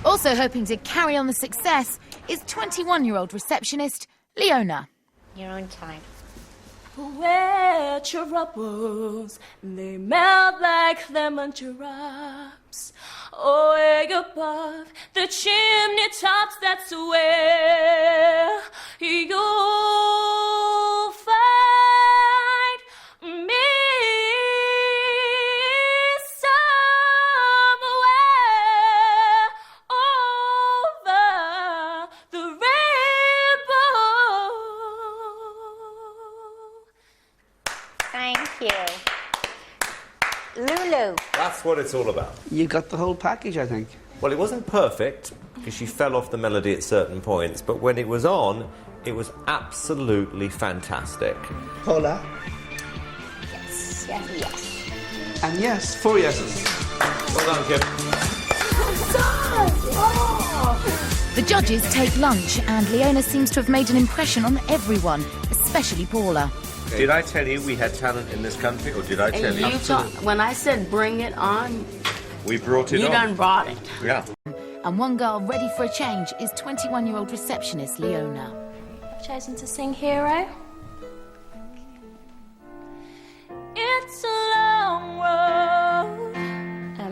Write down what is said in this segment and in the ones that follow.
Also hoping to carry on the success is 21-year-old receptionist Leona. Your own time. Where troubles, they melt like lemon drops. Way above the chimney tops, that's where you'll find me. Thank you. Lulu. That's what it's all about. You got the whole package, I think. Well, it wasn't perfect, because she fell off the melody at certain points, but when it was on, it was absolutely fantastic. Hola. Yes, yes, yes. And yes, 4 yeses. Well done, Kim. The judges take lunch, and Leona seems to have made an impression on everyone, especially Paula. Did I tell you we had talent in this country, or did I tell you? When I said bring it on, We brought it on. you done brought it. Yeah. And one girl ready for a change is 21-year-old receptionist Leona. I've chosen to sing Hero. It's a long road.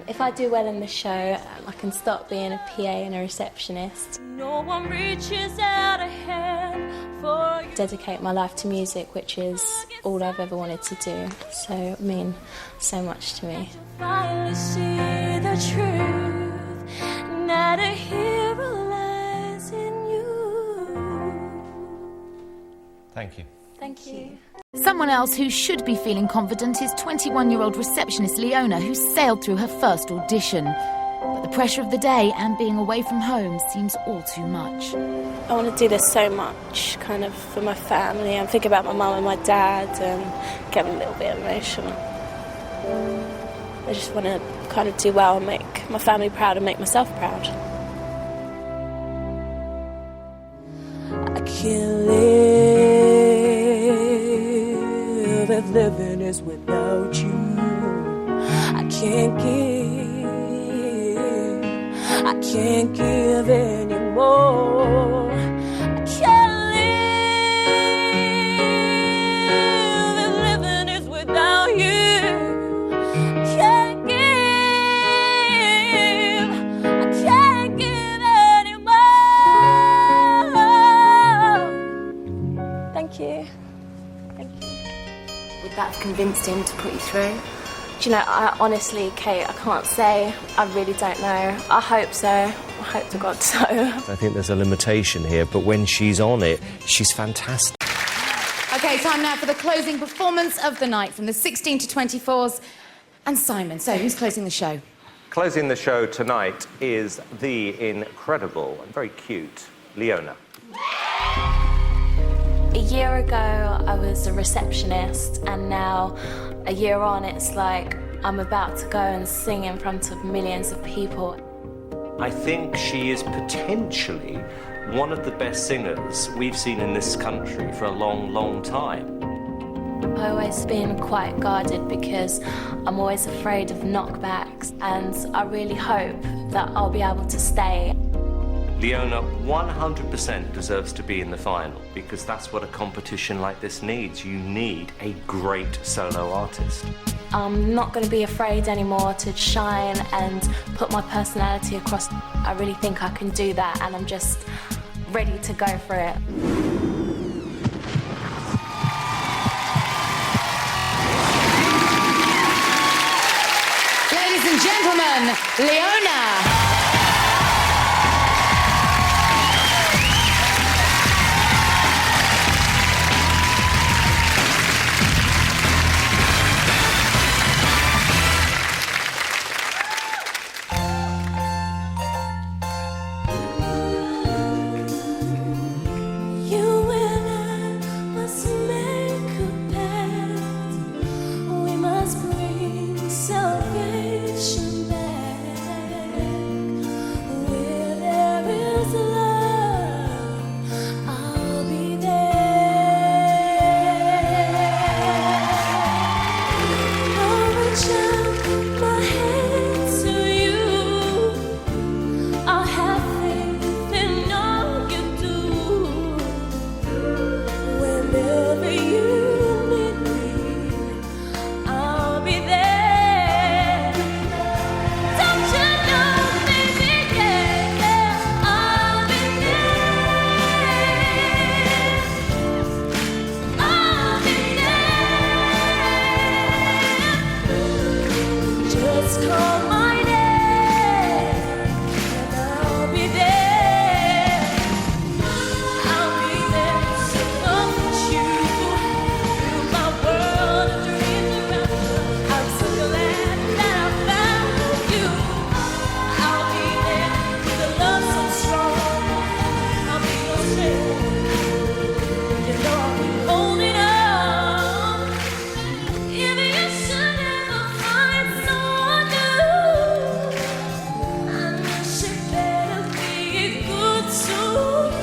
If I do well in the show, I can stop being a PA and a receptionist. No one reaches out a hand for you. Dedicate my life to music, which is all I've ever wanted to do. So it means so much to me. Finally see the truth, not a hero lies in you. Thank you. Thank you. Someone else who should be feeling confident is 21-year-old receptionist Leona, who sailed through her first audition. But the pressure of the day and being away from home seems all too much. I want to do this so much, kind of for my family. I'm thinking about my mum and my dad and getting a little bit emotional. I just want to kind of do well and make my family proud and make myself proud. I can't live if living is without you. I can't give anymore. I can't live if living is without you. Can't give anymore. Thank you. Thank you. Would that have convinced him to put you through? Do you know, I honestly, Kate, I can't say. I really don't know. I hope so. I hope to God so. I think there's a limitation here, but when she's on it, she's fantastic. OK, time now for the closing performance of the night from the 16 to 24s. And Simon, so who's closing the show? Closing the show tonight is the incredible and very cute Leona. A year ago, I was a receptionist, and now, a year on, it's like I'm about to go and sing in front of millions of people. I think she is potentially one of the best singers we've seen in this country for a long, long time. I've always been quite guarded because I'm always afraid of knockbacks, and I really hope that I'll be able to stay. Leona 100% deserves to be in the final, because that's what a competition like this needs. You need a great solo artist. I'm not going to be afraid anymore to shine and put my personality across. I really think I can do that, and I'm just ready to go for it. Ladies and gentlemen, Leona.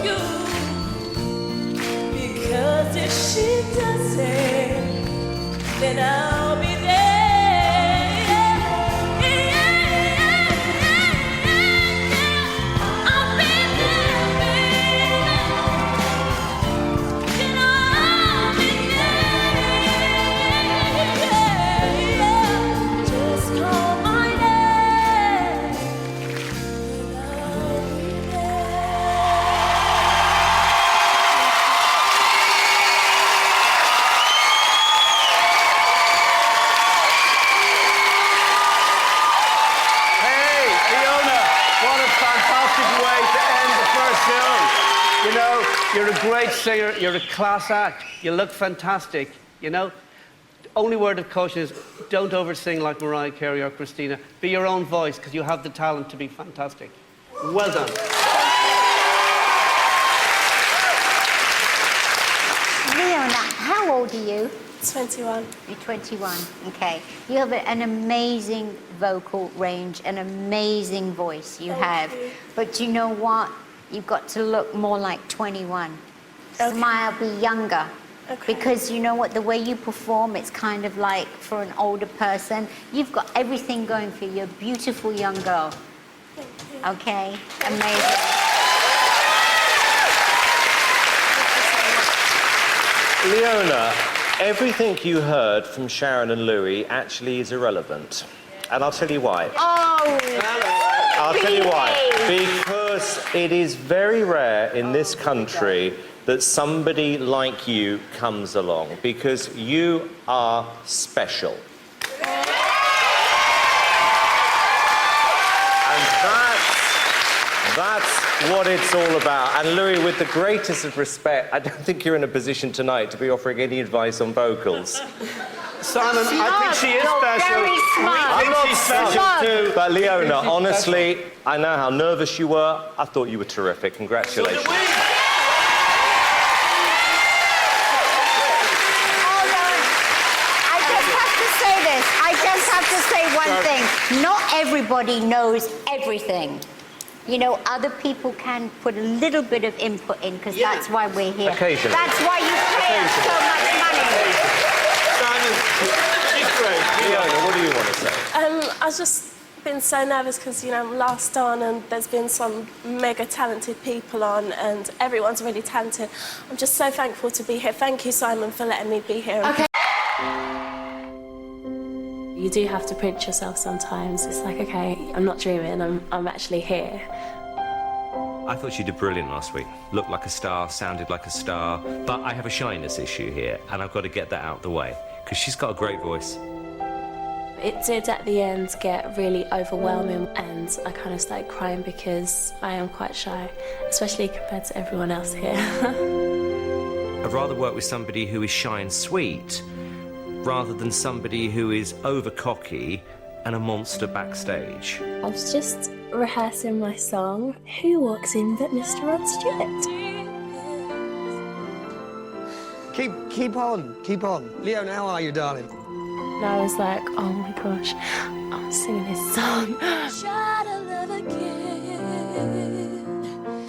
you. Because if she doesn't, then I'll be there. I'll be there, baby. You know I'll be there. Just call my name, and I'll be there. Hey, Leona, what a fantastic way to end the first film. You know, you're a great singer, you're a class act, you look fantastic, you know. Only word of caution is don't oversing like Mariah Carey or Christina. Be your own voice, because you have the talent to be fantastic. Well done. Leona, how old are you? 21. You're 21. Okay. You have an amazing vocal range, an amazing voice you have. you. But you know what? You've got to look more like 21. Okay. Smile, be younger. Okay. Because you know what? The way you perform, it's kind of like for an older person. You've got everything going for you. You're a beautiful young girl. Thank you. Okay? Amazing. Leona, everything you heard from Sharon and Louis actually is irrelevant. And I'll tell you why. Oh! I'll tell you why. Because it is very rare in this country that somebody like you comes along, because you are special. And that's what it's all about. And Louis, with the greatest of respect, I don't think you're in a position tonight to be offering any advice on vocals. Simon, I think she is special. Very smart. I'm not she's special too. But Leona, honestly, I know how nervous you were. I thought you were terrific. Congratulations. I just have to say one thing. Not everybody knows everything. You know, other people can put a little bit of input in, because that's why we're here. Occasionally. That's why you pay us so much money. Simon, she's great. Leona, what do you want to say? I've just been so nervous because, you know, I'm last on and there's been some mega talented people on and everyone's really talented. I'm just so thankful to be here. Thank you, Simon, for letting me be here. Okay. You do have to pinch yourself sometimes. It's like, okay, I'm not dreaming, I'm actually here. I thought she did brilliant last week. Looked like a star, sounded like a star. But I have a shyness issue here, and I've got to get that out of the way, because she's got a great voice. It did at the end get really overwhelming, and I kind of started crying because I am quite shy, especially compared to everyone else here. I'd rather work with somebody who is shy and sweet, rather than somebody who is over-cocky and a monster backstage. I was just rehearsing my song, Who Walks In But Mr. Rod Stewart? Keep on. Leona, how are you, darling? And I was like, oh my gosh, I'm singing his song. Try to love again.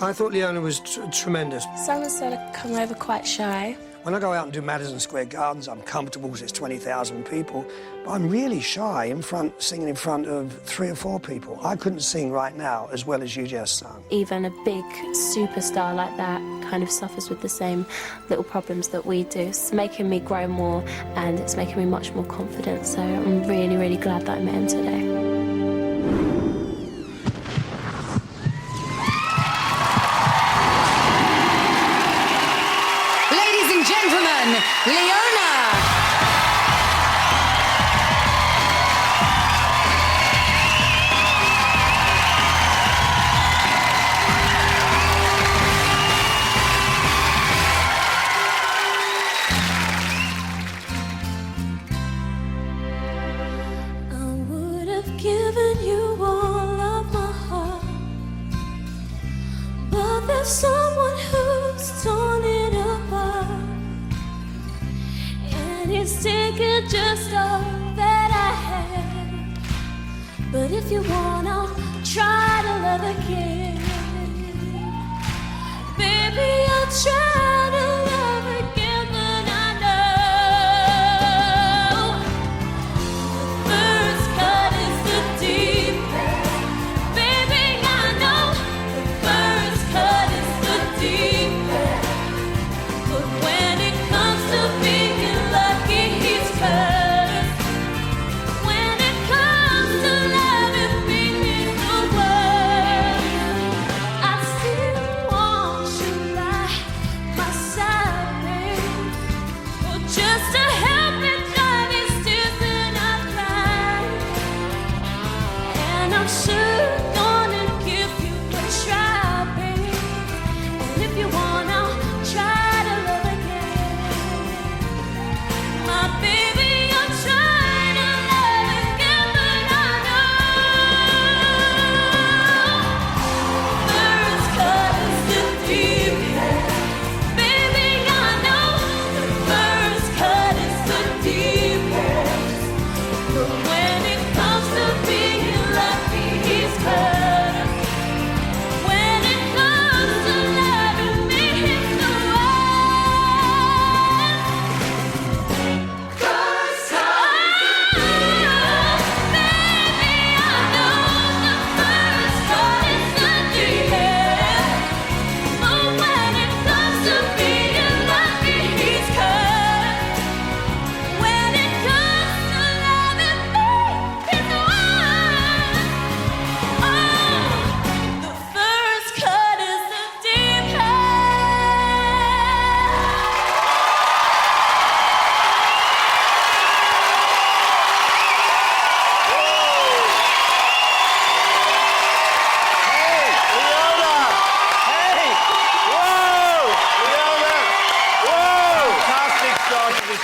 I thought Leona was tremendous. Simon said I'd come over quite shy. When I go out and do Madison Square Gardens, I'm comfortable because it's 20,000 people, but I'm really shy singing in front of 3 or 4 people. I couldn't sing right now as well as you just sung. Even a big superstar like that kind of suffers with the same little problems that we do. It's making me grow more and it's making me much more confident. So I'm really, really glad that I met him today. Ladies and gentlemen, Leona! Someone who's torn it apart, and it's taken just all that I had. But if you want, I'll try to love again. Baby,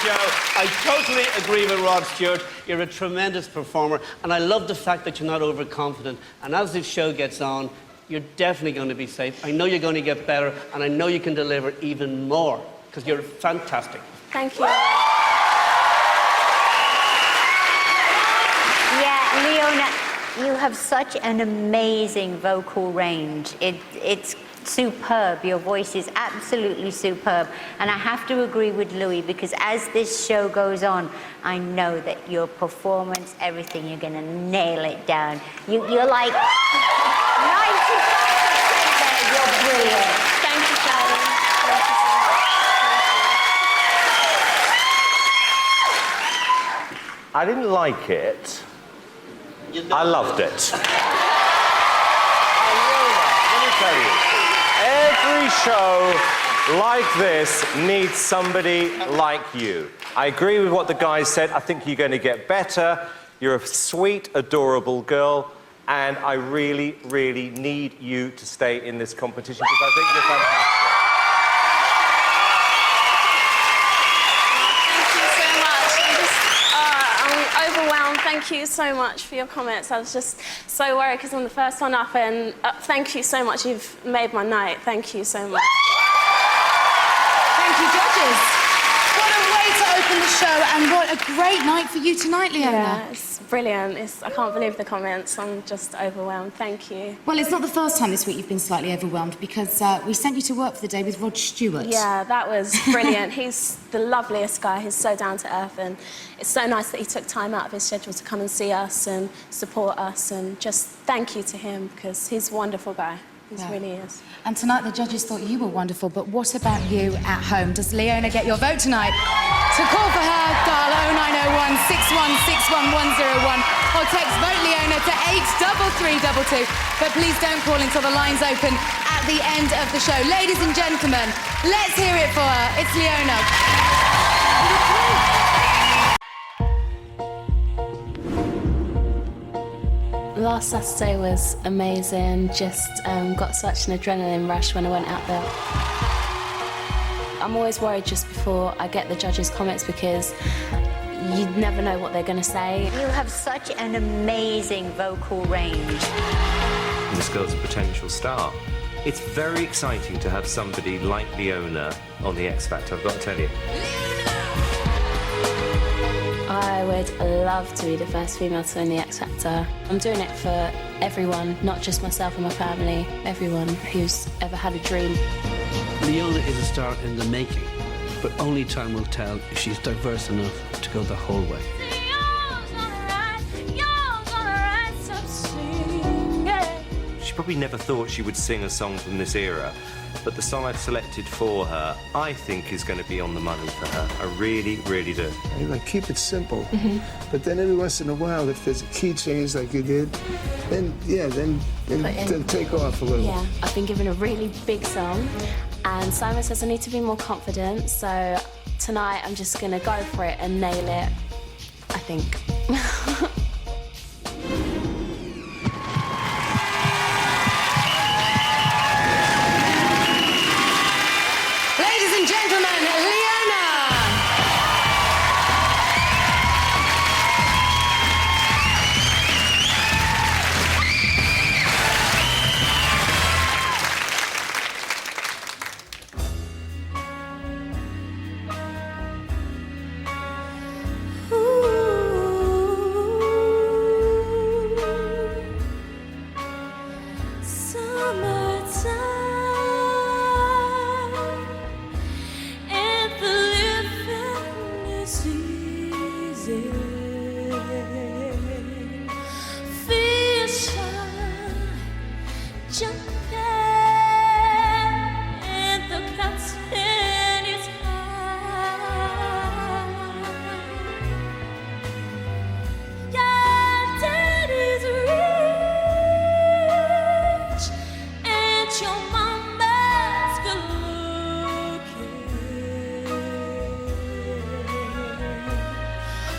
show. I totally agree with Rod Stewart. You're a tremendous performer, and I love the fact that you're not overconfident. And as this show gets on, you're definitely going to be safe. I know you're going to get better, and I know you can deliver even more, because you're fantastic. Thank you. Yeah, Leona, you have such an amazing vocal range. It's superb. Your voice is absolutely superb. And I have to agree with Louis, because as this show goes on, I know that your performance, everything, you're going to nail it down. You're like 95% there. You're brilliant. Thank you, Charlie. Thank you so much. I didn't like it. I loved it. Let me tell you, every show like this needs somebody like you. I agree with what the guys said. I think you're going to get better. You're a sweet, adorable girl, and I really, really need you to stay in this competition because I think you're fantastic. Thank you so much for your comments. I was just so worried because I'm the first one up, and thank you so much. You've made my night. Thank you so much. Thank you, judges. What a way to open the show, and what a great night for you tonight, Leona. Yeah, it's brilliant. I can't believe the comments. I'm just overwhelmed. Thank you. Well, it's not the first time this week you've been slightly overwhelmed, because we sent you to work for the day with Rod Stewart. Yeah, that was brilliant. He's the loveliest guy. He's so down to earth, and it's so nice that he took time out of his schedule to come and see us and support us, and just thank you to him, because he's a wonderful guy. He really is. And tonight the judges thought you were wonderful, but what about you at home? Does Leona get your vote tonight? To call for her, dial 0901 6161 101 or text Vote Leona to 83322. But please don't call until the lines open at the end of the show. Ladies and gentlemen, let's hear it for her. It's Leona. Last Saturday was amazing. Just got such an adrenaline rush when I went out there. I'm always worried just before I get the judges' comments, because you never know what they're going to say. You have such an amazing vocal range. This girl's a potential star. It's very exciting to have somebody like Leona on the X Factor, I've got to tell you. I would love to be the first female to win the X Factor. I'm doing it for everyone, not just myself and my family, everyone who's ever had a dream. Leona is a star in the making, but only time will tell if she's diverse enough to go the whole way. She probably never thought she would sing a song from this era, but the song I've selected for her, I think, is going to be on the money for her. I really, really do. You like, keep it simple. But then every once in a while, if there's a key change like you did, then take off a little. Yeah, I've been given a really big song, and Simon says I need to be more confident, so tonight I'm just going to go for it and nail it, I think.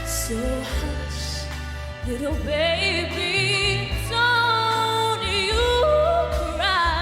So hush, little baby, don't you cry.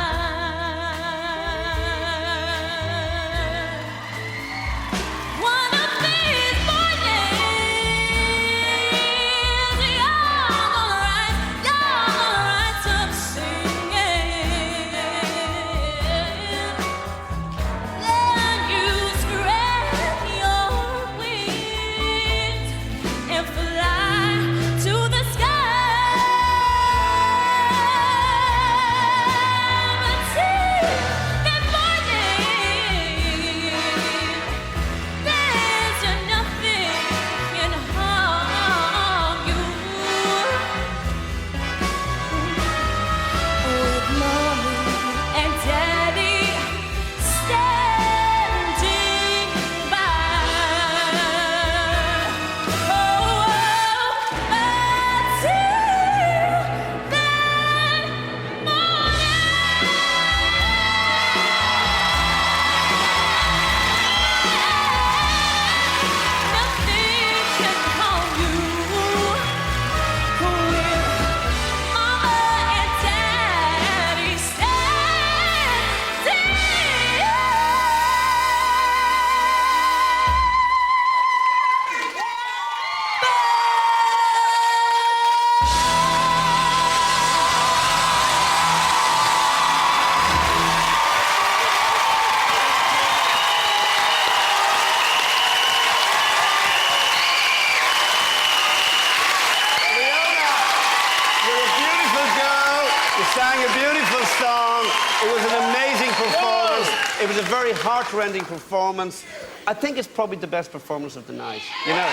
song. It was an amazing performance. It was a very heart-rending performance. I think it's probably the best performance of the night, you know?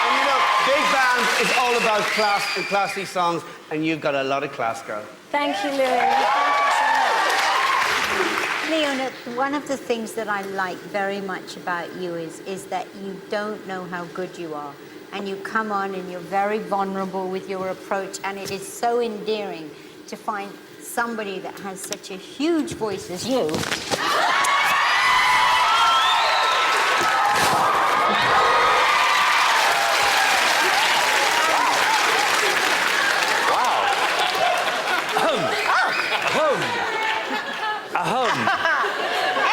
And you know, big band is all about class and classy songs, and you've got a lot of class, girl. Thank you, Louis. Thank you so much. Leona, one of the things that I like very much about you is that you don't know how good you are. And you come on and you're very vulnerable with your approach, and it is so endearing to find somebody that has such a huge voice as you.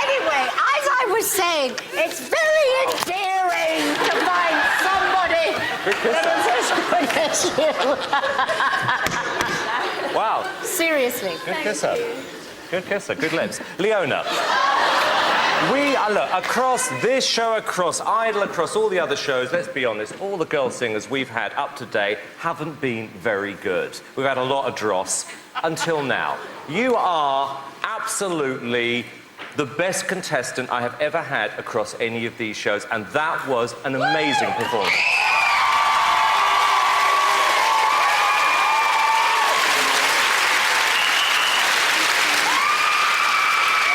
Anyway, as I was saying, it's very endearing to find somebody that is as good as you. Wow. Seriously. Good kisser. Good kisser. Good lips. Leona. We are, look, across this show, across Idol, across all the other shows, let's be honest, all the girl singers we've had up to date haven't been very good. We've had a lot of dross until now. You are absolutely the best contestant I have ever had across any of these shows, and that was an amazing performance.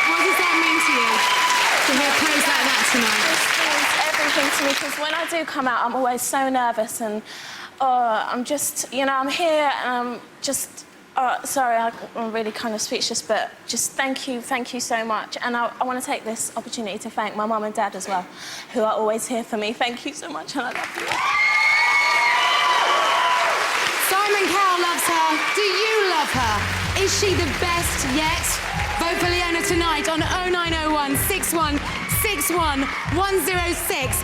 What does that mean to you, to hear praise like that tonight? This means everything to me, because when I do come out, I'm always so nervous, and I'm just, you know, I'm here and I'm just, sorry, I'm really kind of speechless, but just thank you so much. And I want to take this opportunity to thank my mum and dad as well, who are always here for me. Thank you so much, and I love you. Simon Cowell loves her. Do you love her? Is she the best yet? Vote for Leona tonight on 0901 6161 106.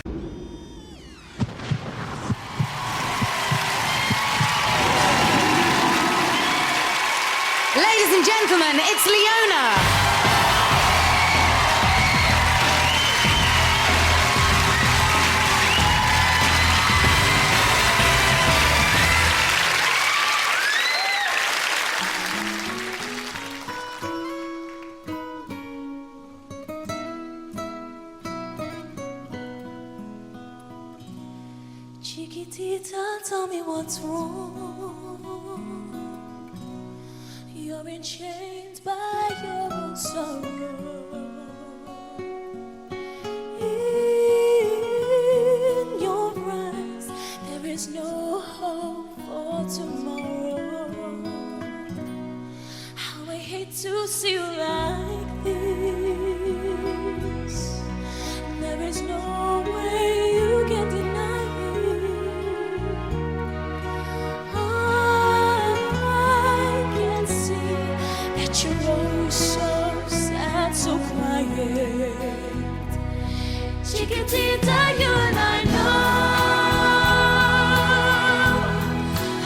Ladies and gentlemen, it's Leona. Chiquitita, tell me what's wrong. You're enchained by your own sorrow. In your eyes, there is no hope for tomorrow. How I hate to see you like this. There is no way you can deny you're oh so sad, so quiet. Chiquitita, you and I know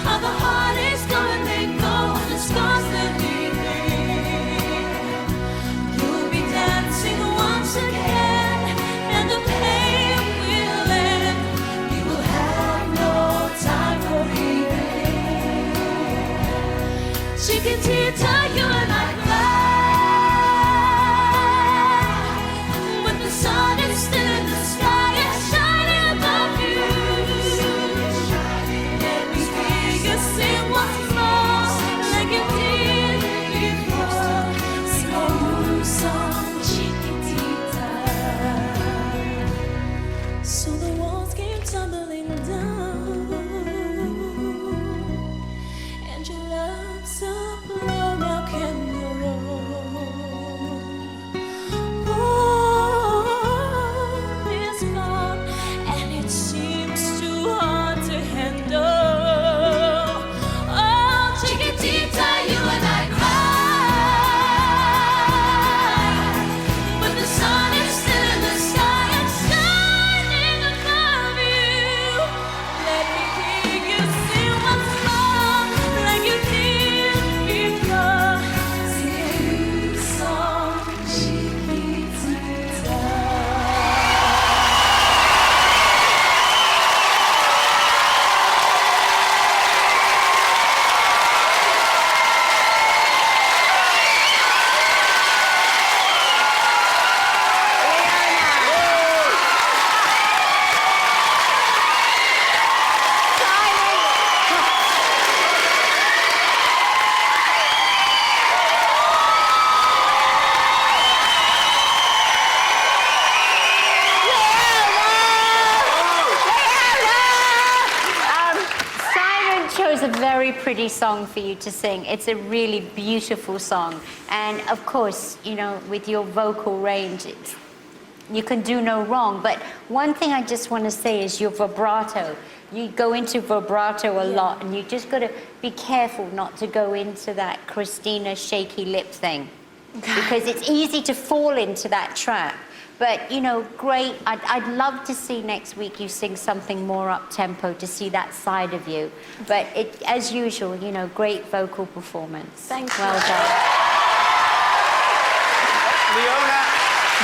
how the heart is gonna make go when the scars that leaving. You'll be dancing once again, and the pain will end. We will have no time for healing. Chiquitita, you and I cry, but the sun is still in the sky. very pretty song for you to sing. It's a really beautiful song. And of course, you know, with your vocal range, you can do no wrong. But one thing I just want to say is your vibrato. You go into vibrato a lot, and you just got to be careful not to go into that Christina shaky lip thing. Because it's easy to fall into that trap. But, you know, great. I'd love to see next week you sing something more up-tempo, to see that side of you. But as usual, you know, great vocal performance. Thank you. Well done. Leona,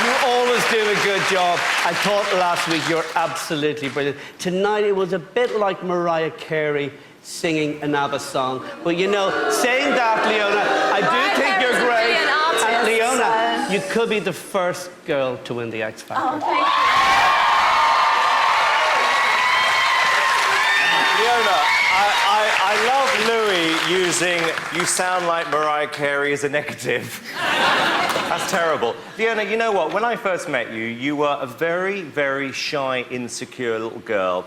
you always do a good job. I thought last week you were absolutely brilliant. Tonight it was a bit like Mariah Carey singing an ABBA song. But, you know, saying that, Leona, I do think you're great. And Leona, you could be the first girl to win the X Factor. Oh, thank you. Leona, I love Louis using "you sound like Mariah Carey" as a negative. That's terrible. Leona, you know what? When I first met you, you were a very, very shy, insecure little girl.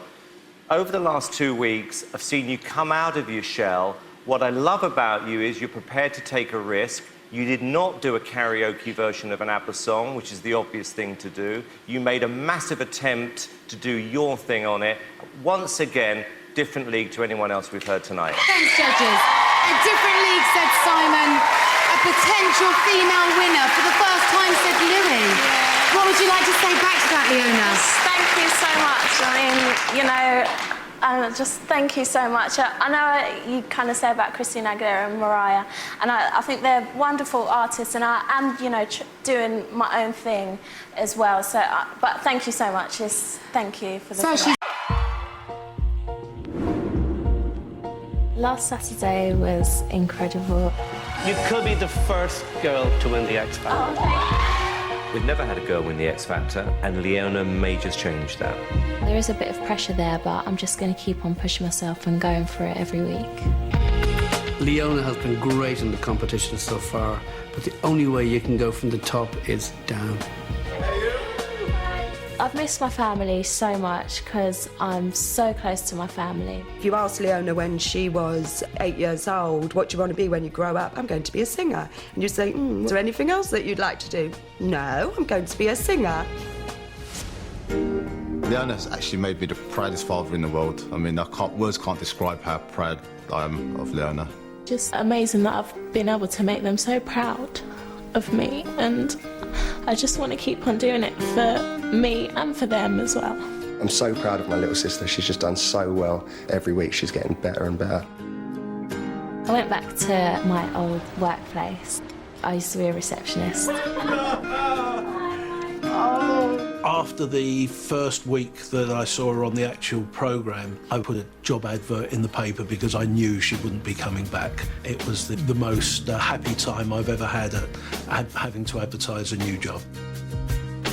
Over the last 2 weeks, I've seen you come out of your shell. What I love about you is you're prepared to take a risk. You did not do a karaoke version of an ABBA song, which is the obvious thing to do. You made a massive attempt to do your thing on it. Once again, different league to anyone else we've heard tonight. Thanks, judges. A different league, said Simon. A potential female winner for the first time, said Louis. What would you like to say back to that, Leona? Thank you so much. I mean, you know, just thank you so much. I know you kind of say about Christina Aguilera and Mariah, and I think they're wonderful artists, and I am, you know, doing my own thing as well. So, but thank you so much. Thank you for the. Last Saturday was incredible. You could be the first girl to win the X Factor. Oh, thank you. We've never had a girl win the X Factor, and Leona may just change that. There is a bit of pressure there, but I'm just going to keep on pushing myself and going for it every week. Leona has been great in the competition so far, but the only way you can go from the top is down. I've missed my family so much because I'm so close to my family. If you asked Leona when she was 8 years old, what do you want to be when you grow up? I'm going to be a singer. And you say, is there anything else that you'd like to do? No, I'm going to be a singer. Leona's actually made me the proudest father in the world. I mean, words can't describe how proud I am of Leona. Just amazing that I've been able to make them so proud of me, and I just want to keep on doing it for me and for them as well. I'm so proud of my little sister. She's just done so well. Every week she's getting better and better. I went back to my old workplace. I used to be a receptionist. After the first week that I saw her on the actual programme, I put a job advert in the paper because I knew she wouldn't be coming back. It was the most happy time I've ever had at having to advertise a new job.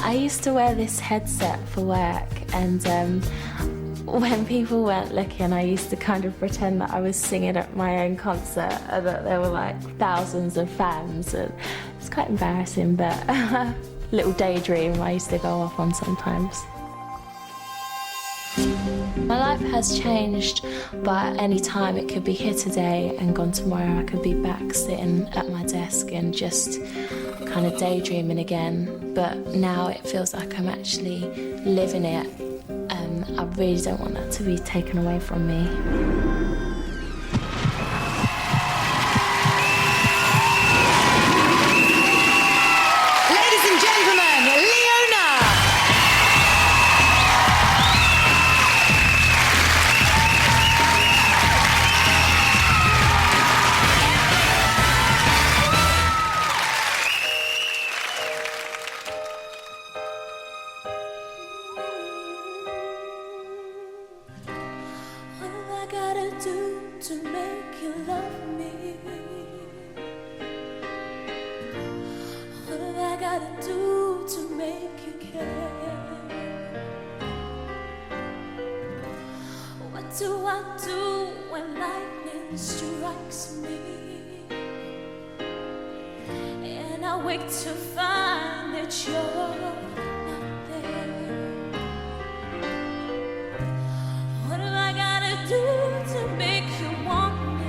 I used to wear this headset for work, and when people weren't looking, I used to kind of pretend that I was singing at my own concert and that there were like thousands of fans. And it's quite embarrassing, but little daydream I used to go off on sometimes. My life has changed, but any time it could be here today and gone tomorrow. I could be back sitting at my desk and just kind of daydreaming again. But now it feels like I'm actually living it. I really don't want that to be taken away from me. Ladies and gentlemen, Leona! What have I gotta do to make you love me? What have I gotta do to make you care? What do I do when lightning strikes me? And I wake to find that you're not there. What have I gotta do to make you want me?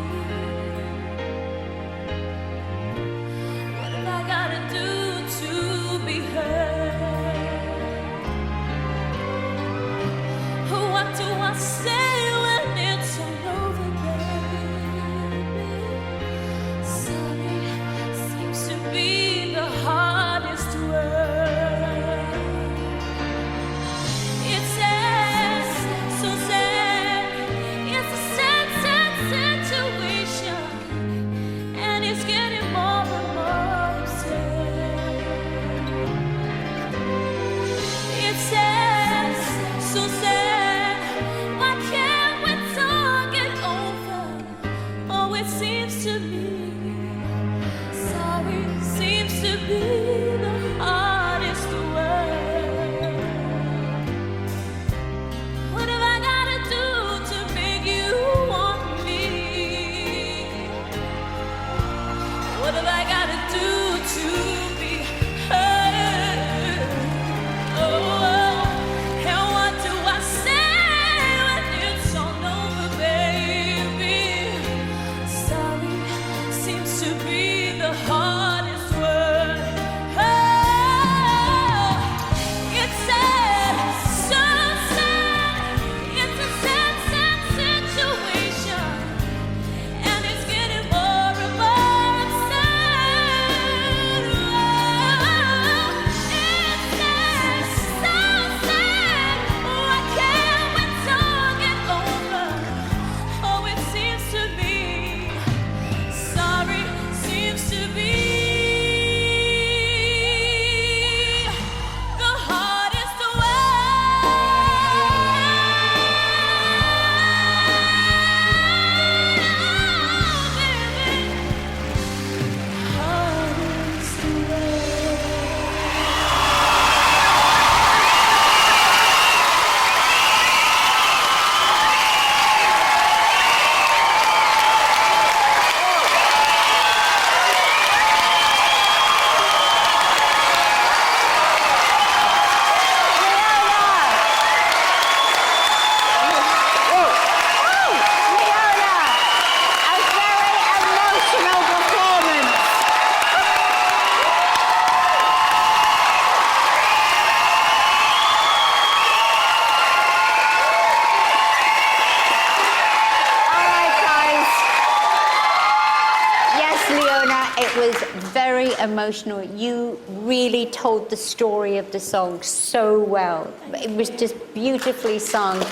emotional. You really told the story of the song so well. It was just beautifully sung. Great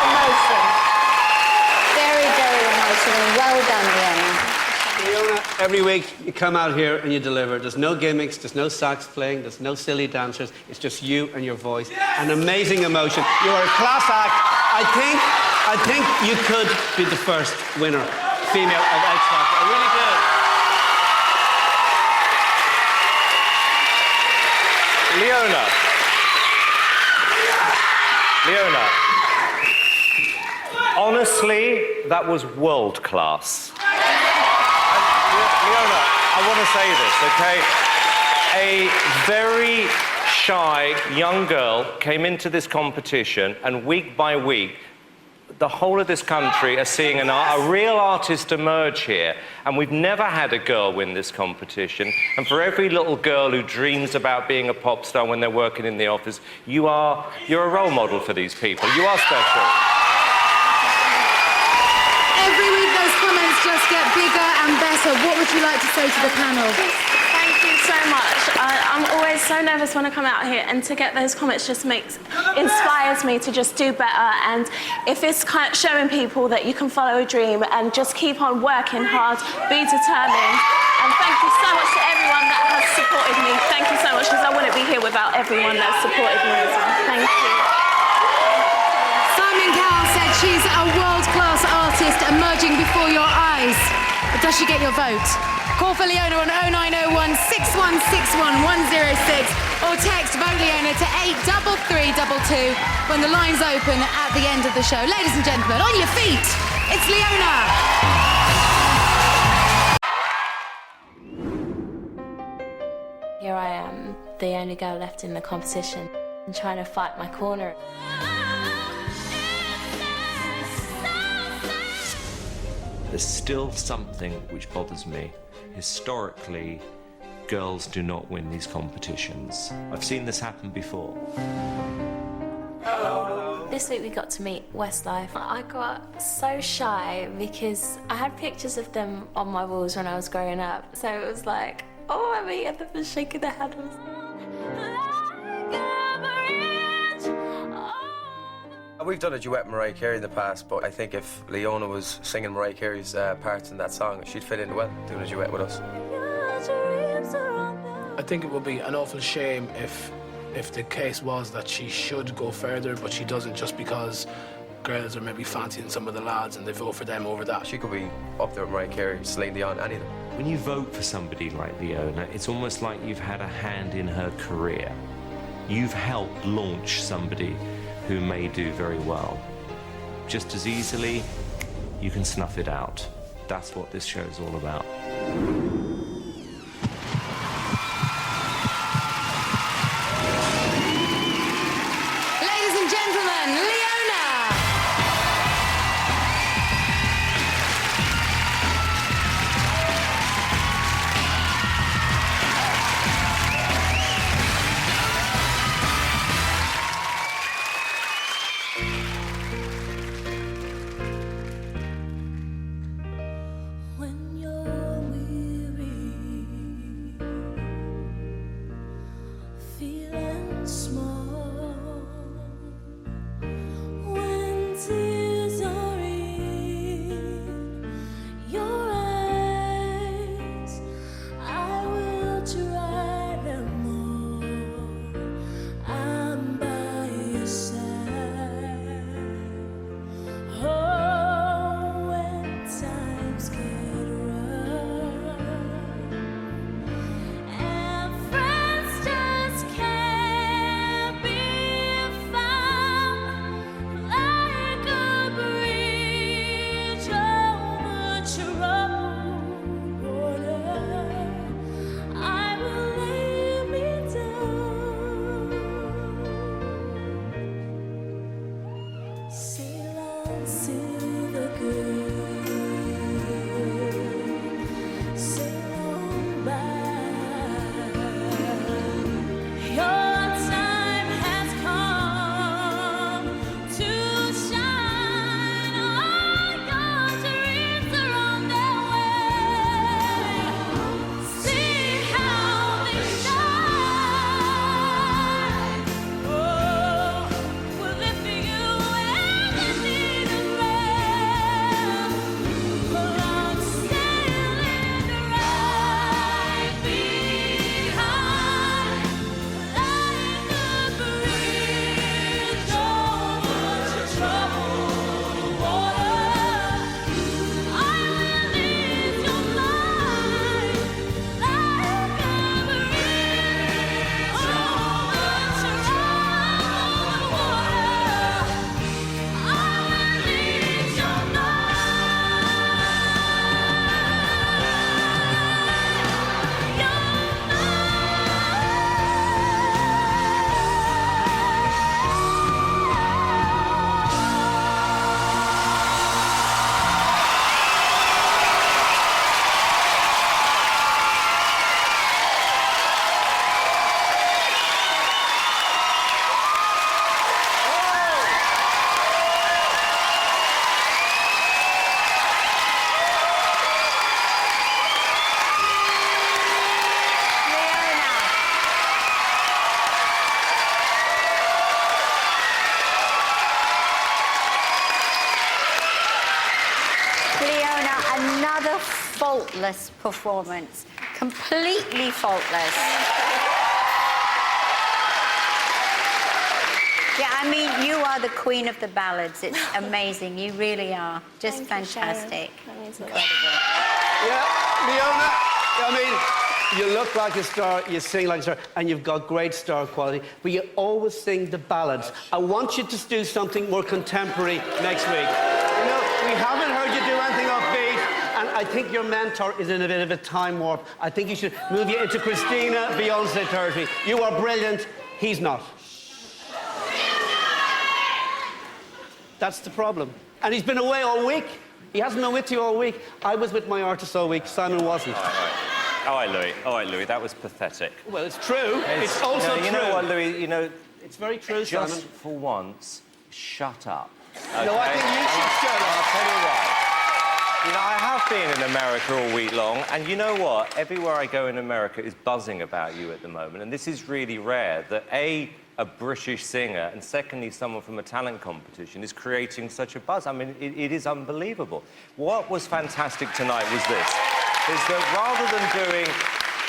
emotion. Very, very emotional. Well done, Leona. Leona, every week you come out here and you deliver. There's no gimmicks, there's no sax playing, there's no silly dancers. It's just you and your voice. An amazing emotion. You are a class act. I think you could be the first winner, female of X Factor. I really do. Leona, honestly, that was world class. Leona, I want to say this, okay? A very shy young girl came into this competition, and week by week, the whole of this country are seeing a real artist emerge here. And we've never had a girl win this competition. And for every little girl who dreams about being a pop star when they're working in the office, you're a role model for these people. You are special. Every week those comments just get bigger and better. What would you like to say to the panel? Thank you so much. I'm always so nervous when I come out here, and to get those comments just inspires me to just do better. And if it's kind of showing people that you can follow a dream and just keep on working hard, be determined. And thank you so much to everyone that has supported me. Thank you so much, because I wouldn't be here without everyone that supported me as well. Thank you. Simon Cowell said she's a world-class artist emerging before your eyes. But does she get your vote? Call for Leona on 0901 6161 106 or text Vote Leona to 83322 when the lines open at the end of the show. Ladies and gentlemen, on your feet, it's Leona. Here I am, the only girl left in the competition, and trying to fight my corner. There's still something which bothers me. Historically, girls do not win these competitions. I've seen this happen before. This week we got to meet Westlife. I got so shy because I had pictures of them on my walls when I was growing up. So it was like, oh, I'm meeting them and shaking their hands. We've done a duet with Mariah Carey in the past, but I think if Leona was singing Mariah Carey's parts in that song, she'd fit in well doing a duet with us. I think it would be an awful shame if the case was that she should go further, but she doesn't, just because girls are maybe fancying some of the lads and they vote for them over that. She could be up there with Mariah Carey, Celine Dion, any of them. When you vote for somebody like Leona, it's almost like you've had a hand in her career. You've helped launch somebody who may do very well. Just as easily, you can snuff it out. That's what this show is all about. Ladies and gentlemen, Leona. When you're weary faultless performance. Completely faultless. Yeah, I mean, you are the queen of the ballads. It's amazing. You really are. Just fantastic. Incredible. Yeah, Leona, I mean, you look like a star, you sing like a star, and you've got great star quality, but you always sing the ballads. I want you to do something more contemporary next week. You know, we haven't heard you do anything offbeat, and I think your mentor is in a bit of a time warp. I think you should move you into Christina, Beyonce territory. You are brilliant, he's not. That's the problem. And he's been away all week. He hasn't been with you all week. I was with my artists all week. Simon wasn't. All right, Louis, that was pathetic. Well, it's true. It's also true. You know what, Louis, you know... It's very true, Just Simon. for once, shut up. Okay? No, I think you should shut up. I'll tell you why. You know, I have been in America all week long, and you know what? Everywhere I go in America is buzzing about you at the moment, and this is really rare, that A, a British singer, and secondly, someone from a talent competition is creating such a buzz. I mean, it is unbelievable. What was fantastic tonight was this, is that rather than doing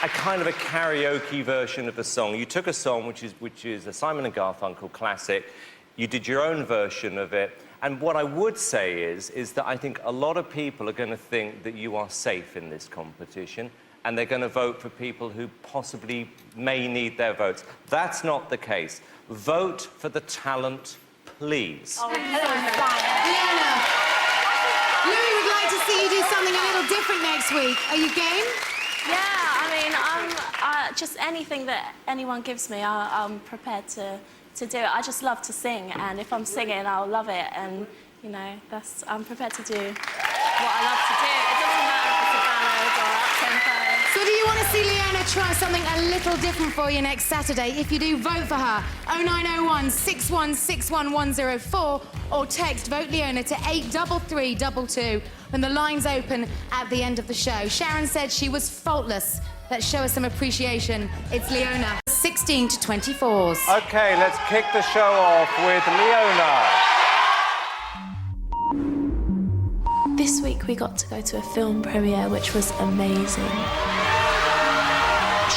a kind of a karaoke version of a song, you took a song which is a Simon & Garfunkel classic, you did your own version of it, and what I would say is that I think a lot of people are going to think that you are safe in this competition, and they're going to vote for people who possibly may need their votes. That's not the case. Vote for the talent, please. Oh, Leona, Louis would like to see you do something a little different next week. Are you game? Yeah, I mean, I'm just anything that anyone gives me, I'm prepared to do it. I just love to sing, and if I'm singing, I'll love it. And you know, I'm prepared to do what I love to do. It doesn't matter if it's a ballad or up-tempo. So do you want to see Leona try something a little different for you next Saturday? If you do, vote for her. 0901 6161 104 or text Vote Leona to 83322 when the lines open at the end of the show. Sharon said she was faultless. Let's show her some appreciation. It's Leona, 16 to 24s. Okay, let's kick the show off with Leona. This week we got to go to a film premiere, which was amazing.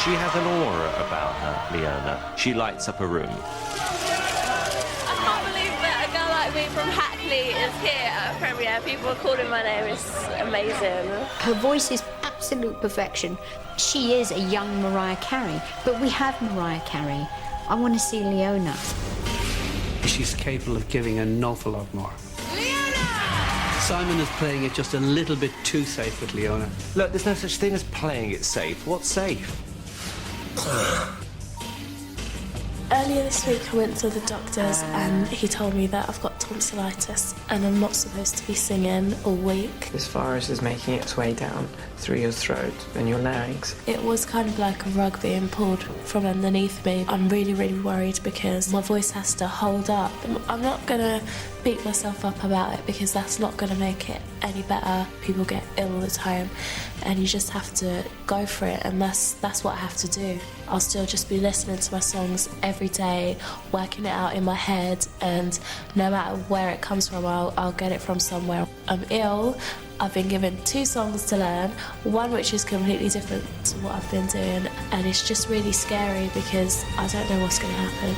She has an aura about her, Leona. She lights up a room. I can't believe that a girl like me from Hackney is here at a premiere. People are calling my name. It's amazing. Her voice is absolute perfection. She is a young Mariah Carey, but we have Mariah Carey. I want to see Leona. She's capable of giving an awful lot more. Simon is playing it just a little bit too safe with Leona. Look, there's no such thing as playing it safe. What's safe? Earlier this week I went to the doctor's and he told me that I've got tonsillitis and I'm not supposed to be singing all week. This virus is making its way down through your throat and your larynx. It was kind of like a rug being pulled from underneath me. I'm really, really worried because my voice has to hold up. I'm not going to beat myself up about it because that's not going to make it any better. People get ill all the time and you just have to go for it, and that's what I have to do. I'll still just be listening to my songs every day, working it out in my head, and no matter where it comes from, I'll get it from somewhere. I'm ill. I've been given 2 songs to learn, one which is completely different to what I've been doing, and it's just really scary because I don't know what's going to happen.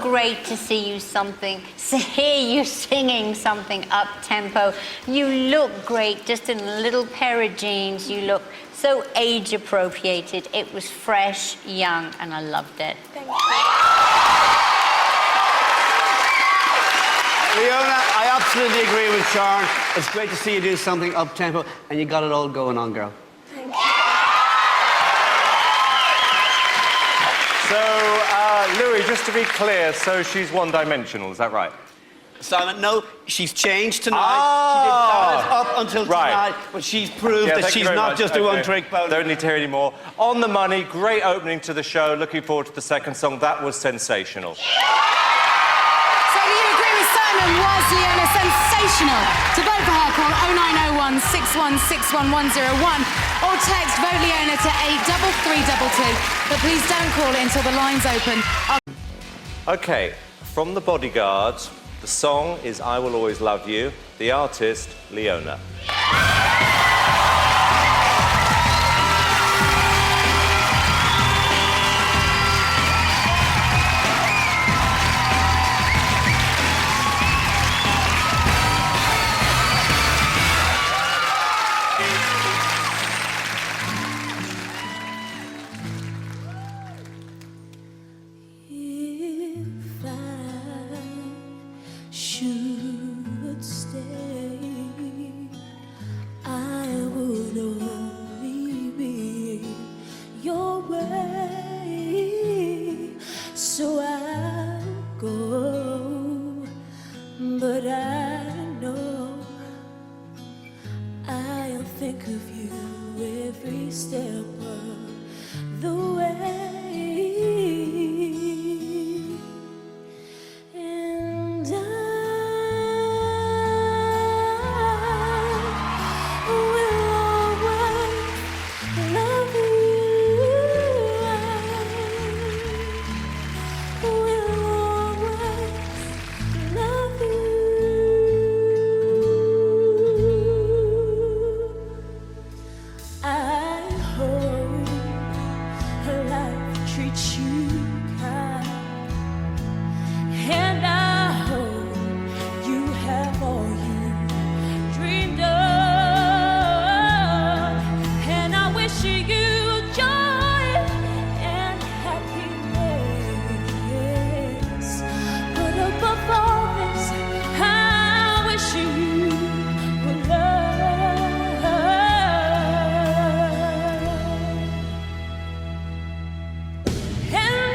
great to see you hear you singing something up-tempo. You look great just in a little pair of jeans. You look so age-appropriated. It was fresh, young, and I loved it. Thank you. Leona, I absolutely agree with Sharon. It's great to see you do something up-tempo, and you got it all going on, girl. Thank you. So, Louis, just to be clear, so she's one-dimensional, is that right? Simon, no, she's changed tonight. Ah! She did balance up until Right. tonight, but she's proved that thank you she's very not much. just a one-trick pony. Don't need to hear any more. On the money, great opening to the show. Looking forward to the second song. That was sensational. So do you agree with Simon? Was Leona sensational? To vote for her, call 0901 6161 101 or text Vote Leona to 83322. But please don't call it until the line's open. Okay, from the Bodyguards, the song is I Will Always Love You. The artist, Leona. If I should stay, I would only be your way. So I'll go, but I know I'll think of you every step of the way. And I will always love you. I will always love you. I hope life treats you kind, and I hope you have all you dreamed of, and I wish you joy and happiness. But above all this, I wish you would love. And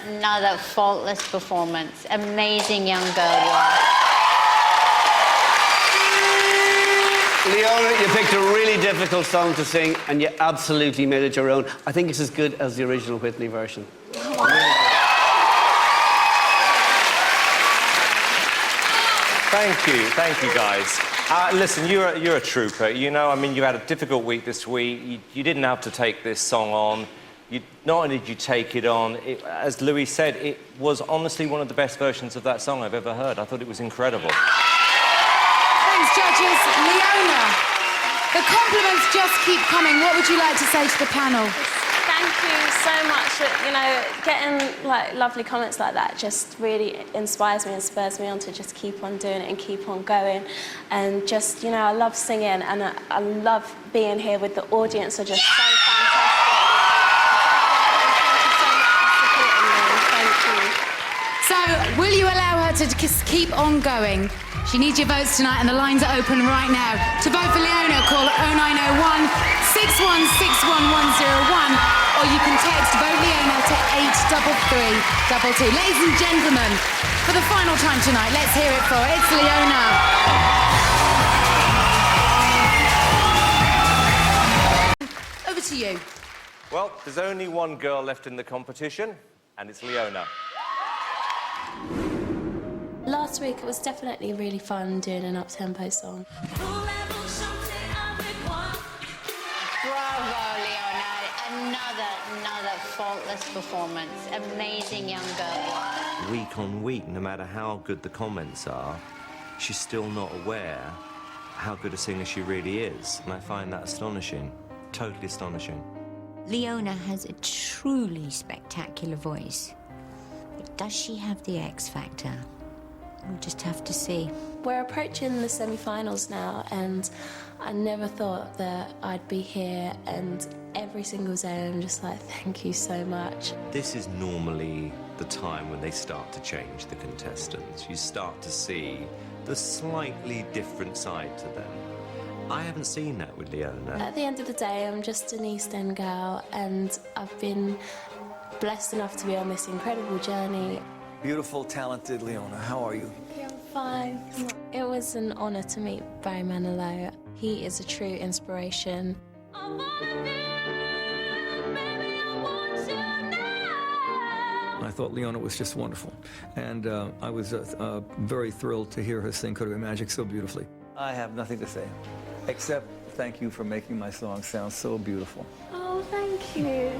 Another faultless performance. Amazing young girl you are. Leona, you picked a really difficult song to sing, and you absolutely made it your own. I think it's as good as the original Whitney version. Thank you guys. Listen, you're a trooper. You know, I mean, you had a difficult week this week. You didn't have to take this song on. Not only did you take it on, as Louis said, it was honestly one of the best versions of that song I've ever heard. I thought it was incredible. Thanks, judges. Leona, the compliments just keep coming. What would you like to say to the panel? Thank you so much. You know, getting like lovely comments like that just really inspires me and spurs me on to just keep on doing it and keep on going. And just, you know, I love singing and I love being here with the audience. Are just so fantastic. Thank you so much for supporting me. Thank you. So, will you allow her to just keep on going? She needs your votes tonight, and the lines are open right now. To vote for Leona, call 0901 6161101, or you can text Vote Leona to 83322. Ladies and gentlemen, for the final time tonight, let's hear it for It's Leona. Over to you. Well, there's only one girl left in the competition, and it's Leona. Last week it was definitely really fun doing an up-tempo song. Bravo, Leona. Another faultless performance. Amazing young girl. Week on week, no matter how good the comments are, she's still not aware how good a singer she really is. And I find that astonishing, totally astonishing. Leona has a truly spectacular voice. But does she have the X factor? We'll just have to see. We're approaching the semi-finals now, and I never thought that I'd be here, and every single day I'm just like, thank you so much. This is normally the time when they start to change the contestants. You start to see the slightly different side to them. I haven't seen that with Leona. At the end of the day, I'm just an East End girl, and I've been blessed enough to be on this incredible journey. Beautiful, talented Leona, how are you? I'm fine. It was an honour to meet Barry Manilow. He is a true inspiration. I thought Leona was just wonderful, and I was very thrilled to hear her sing Could Have Been Magic so beautifully. I have nothing to say, except thank you for making my song sound so beautiful. Oh, thank you.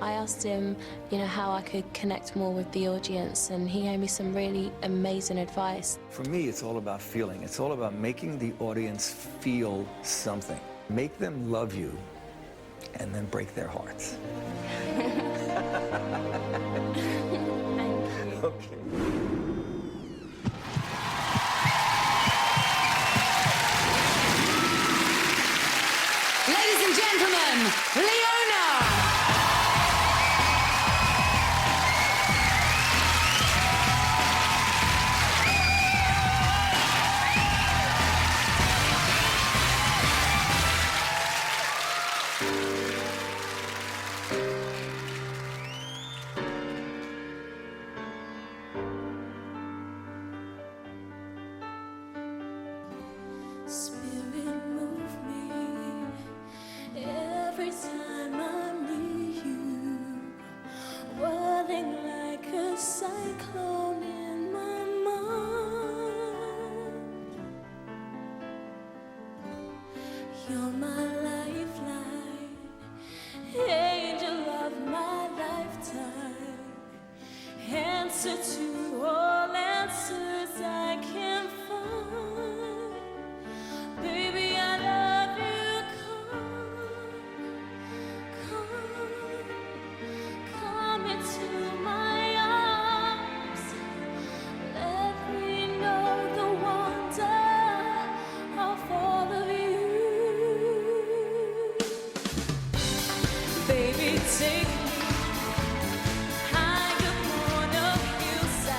I asked him, you know, how I could connect more with the audience, and he gave me some really amazing advice. For me, it's all about feeling. It's all about making the audience feel something. Make them love you, and then break their hearts. Okay. Ladies and gentlemen, Leona! Spirit move me every time I'm near you, whirling like a cyclone in my mind. You're my lifeline, angel of my lifetime, answer to all answers I can find. Baby, I love you, come into my arms. Let me know the wonder of all of you. Baby, take me high up on a hillside.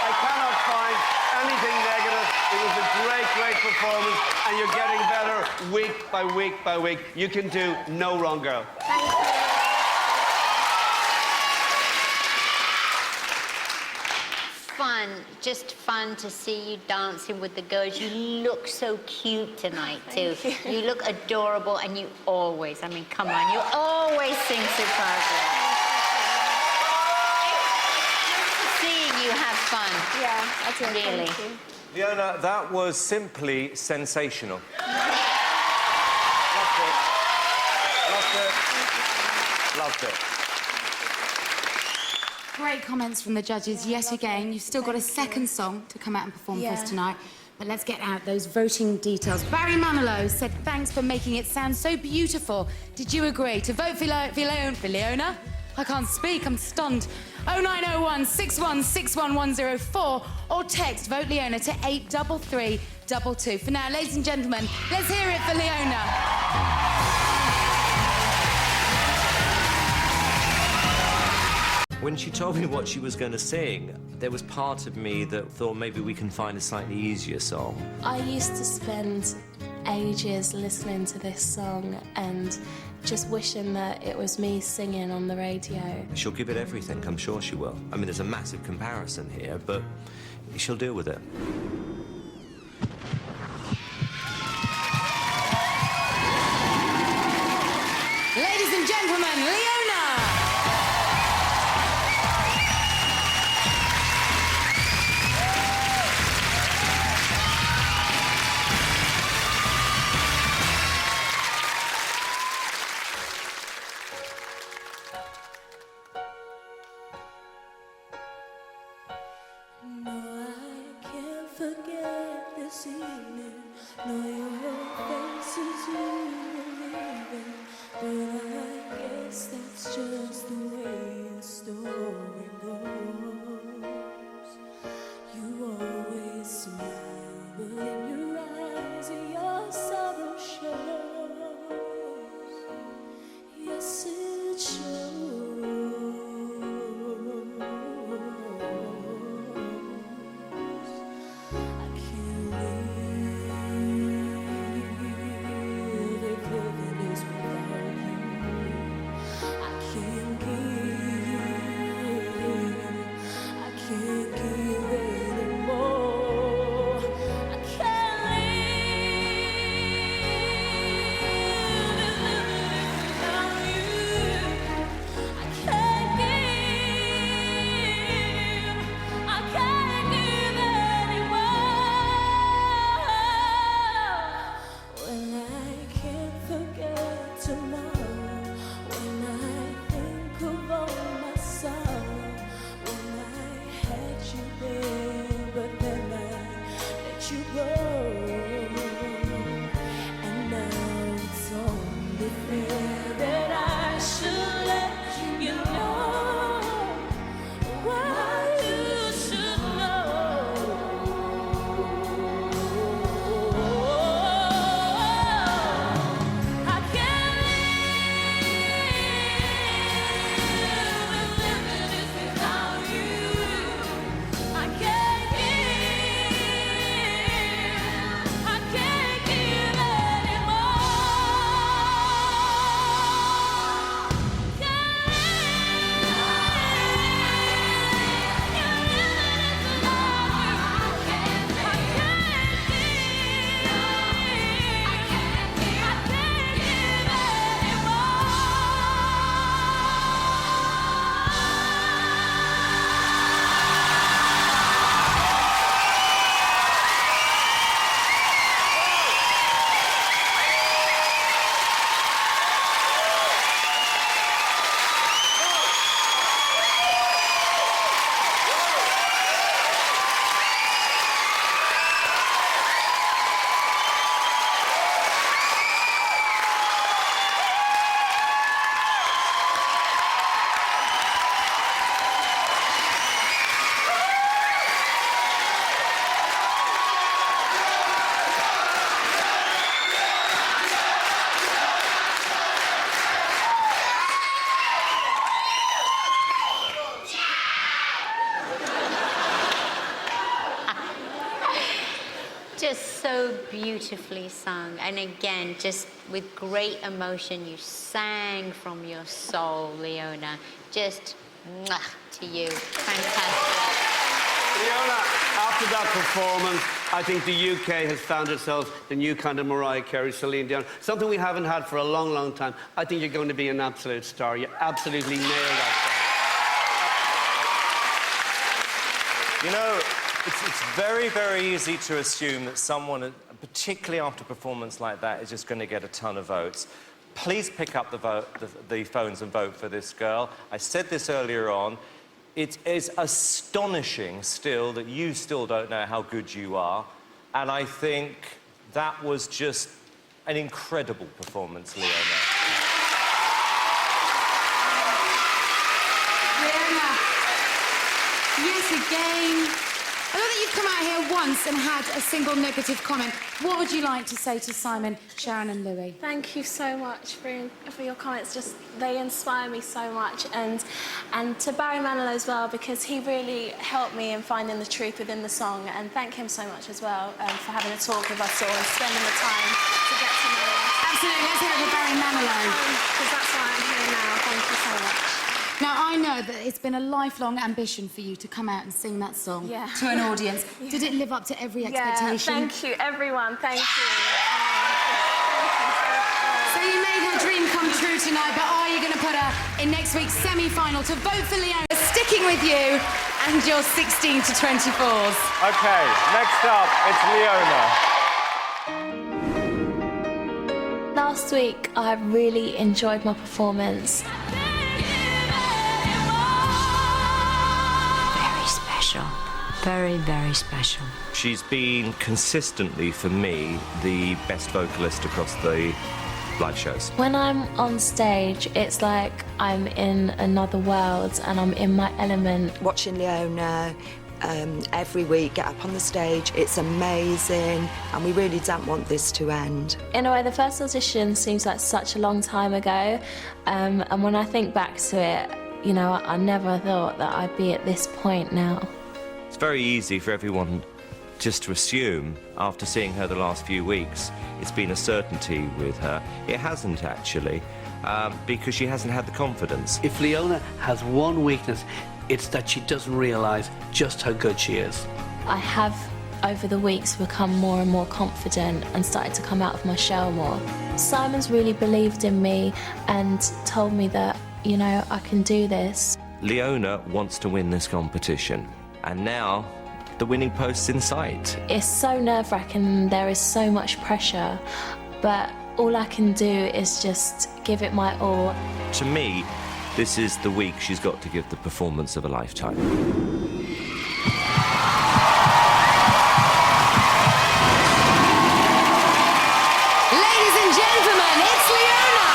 I cannot find anything negative. It was a great, great performance, and you're getting better week by week by week. You can do no wrong, girl. Thank you. Fun, just fun to see you dancing with the girls. You look so cute tonight, too. You look adorable, and you always, I mean, come on, you always sing superbly. Seeing you have fun. Yeah, I do. Really. Thank you. Leona, that was simply sensational. Loved it. Loved it. Loved it. Great comments from the judges yet again. You've still got a second song to come out and perform for us tonight. But let's get out those voting details. Barry Manilow said thanks for making it sound so beautiful. Did you agree to vote for Leona? I can't speak, I'm stunned. 0901 6161 104 or text Vote Leona to 83322. For now, ladies and gentlemen, let's hear it for Leona. When she told me what she was going to sing, there was part of me that thought maybe we can find a slightly easier song. I used to spend ages listening to this song and just wishing that it was me singing on the radio. She'll give it everything, I'm sure she will. I mean, there's a massive comparison here, but she'll deal with it. Ladies and gentlemen, Leona! No, I can't forget. beautifully sung. And again, just with great emotion, you sang from your soul, Leona. Just mwah, to you. Fantastic. Leona, after that performance, I think the UK has found itself the new kind of Mariah Carey, Celine Dion, something we haven't had for a long, long time. I think you're going to be an absolute star. You absolutely nailed that song. You know, it's very, very easy to assume that someone, particularly after a performance like that, is just going to get a ton of votes. Please pick up the phones and vote for this girl. I said this earlier on. It is astonishing still that you still don't know how good you are. And I think that was just an incredible performance, Leona. Leona, yes, again. I know that you've come out here once and had a single negative comment. What would you like to say to Simon, Sharon and Louis? Thank you so much for your comments. Just they inspire me so much, and to Barry Manilow as well, because he really helped me in finding the truth within the song. And thank him so much as well for having a talk with us all and spending the time to get to know us. Absolutely, let's hear it for Barry Manilow. Because that's why I'm here now. Thank you so much. Now, I know that it's been a lifelong ambition for you to come out and sing that song to an audience. Yeah. Did it live up to every expectation? Yeah, thank you, everyone. Thank you. So you made her dream come true tonight, but are you going to put her in next week's semi-final to vote for Leona, sticking with you and your 16 to 24s? OK, next up, it's Leona. Last week, I really enjoyed my performance. Very, very special. She's been consistently, for me, the best vocalist across the live shows. When I'm on stage, it's like I'm in another world and I'm in my element. Watching Leona every week get up on the stage, it's amazing, and we really don't want this to end. In a way, the first audition seems like such a long time ago, and when I think back to it, you know, I never thought that I'd be at this point now. It's very easy for everyone just to assume, after seeing her the last few weeks, it's been a certainty with her. It hasn't, actually, because she hasn't had the confidence. If Leona has one weakness, it's that she doesn't realise just how good she is. I have, over the weeks, become more and more confident and started to come out of my shell more. Simon's really believed in me and told me that, you know, I can do this. Leona wants to win this competition, and now the winning post's in sight. It's so nerve-wracking, there is so much pressure, but all I can do is just give it my all. To me, this is the week she's got to give the performance of a lifetime. Ladies and gentlemen, it's Leona!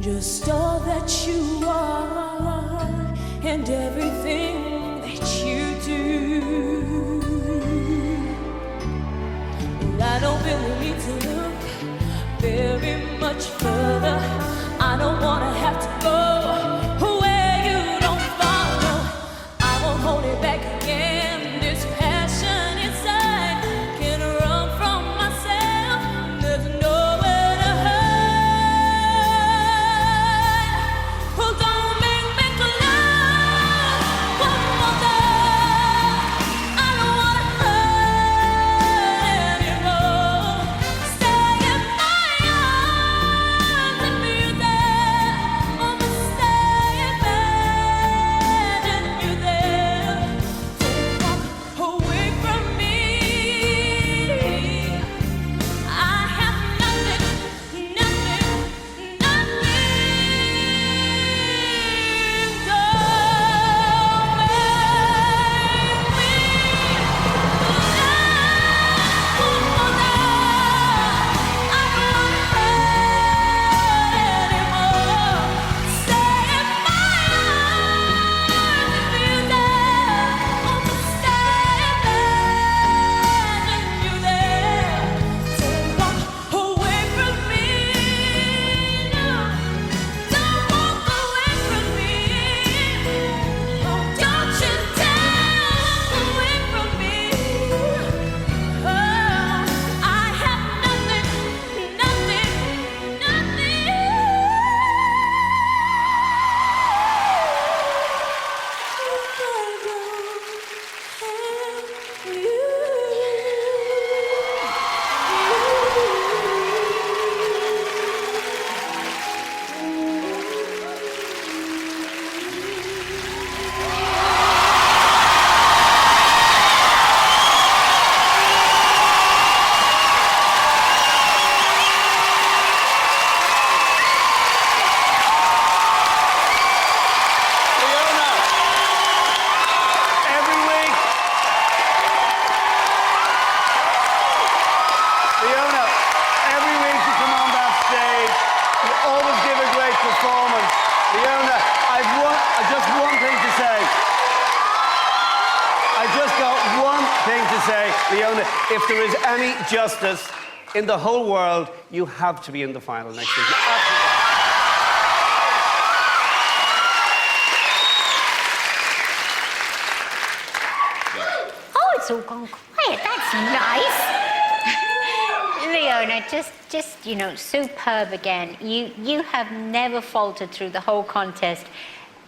Just all that you are and everything that you do. Well, I don't really need to look very much further. I don't want to have to go where you don't follow. I won't hold it back again. This passion inside can't run from myself. There's nowhere to hide. Oh, don't make me love one more time. I don't want to hurt anymore. Stay in my arms and be Leona, if there is any justice in the whole world, you have to be in the final next week. Oh, it's all gone quiet. That's nice. Leona, just you know, superb again. You have never faltered through the whole contest.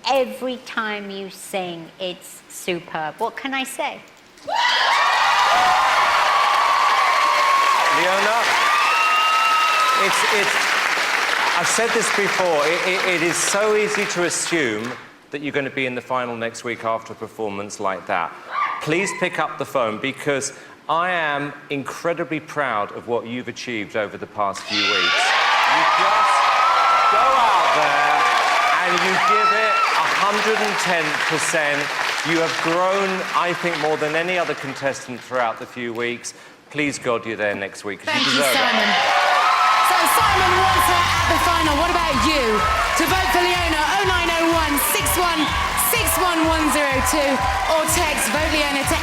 Every time you sing, it's superb. What can I say? Leona, I've said this before, it is so easy to assume that you're going to be in the final next week after a performance like that. Please pick up the phone, because I am incredibly proud of what you've achieved over the past few weeks. You just go out there and you give it 110%. You have grown, I think, more than any other contestant throughout the few weeks. Please God you're there next week, because you deserve Simon. it. So Simon wants her at the final. What about you? To vote for Leona, 0901 61 61102, or text vote Leona to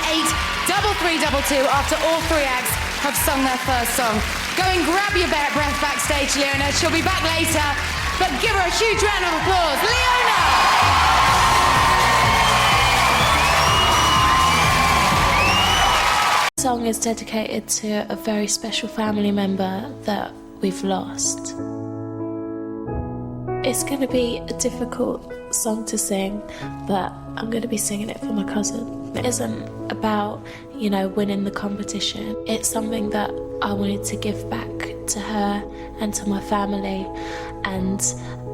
83322 after all three acts have sung their first song. Go and grab your breath backstage, Leona. She'll be back later, but give her a huge round of applause. Leona! The song is dedicated to a very special family member that we've lost. It's going to be a difficult song to sing, but I'm going to be singing it for my cousin. It isn't about, you know, winning the competition. It's something that I wanted to give back to her and to my family, and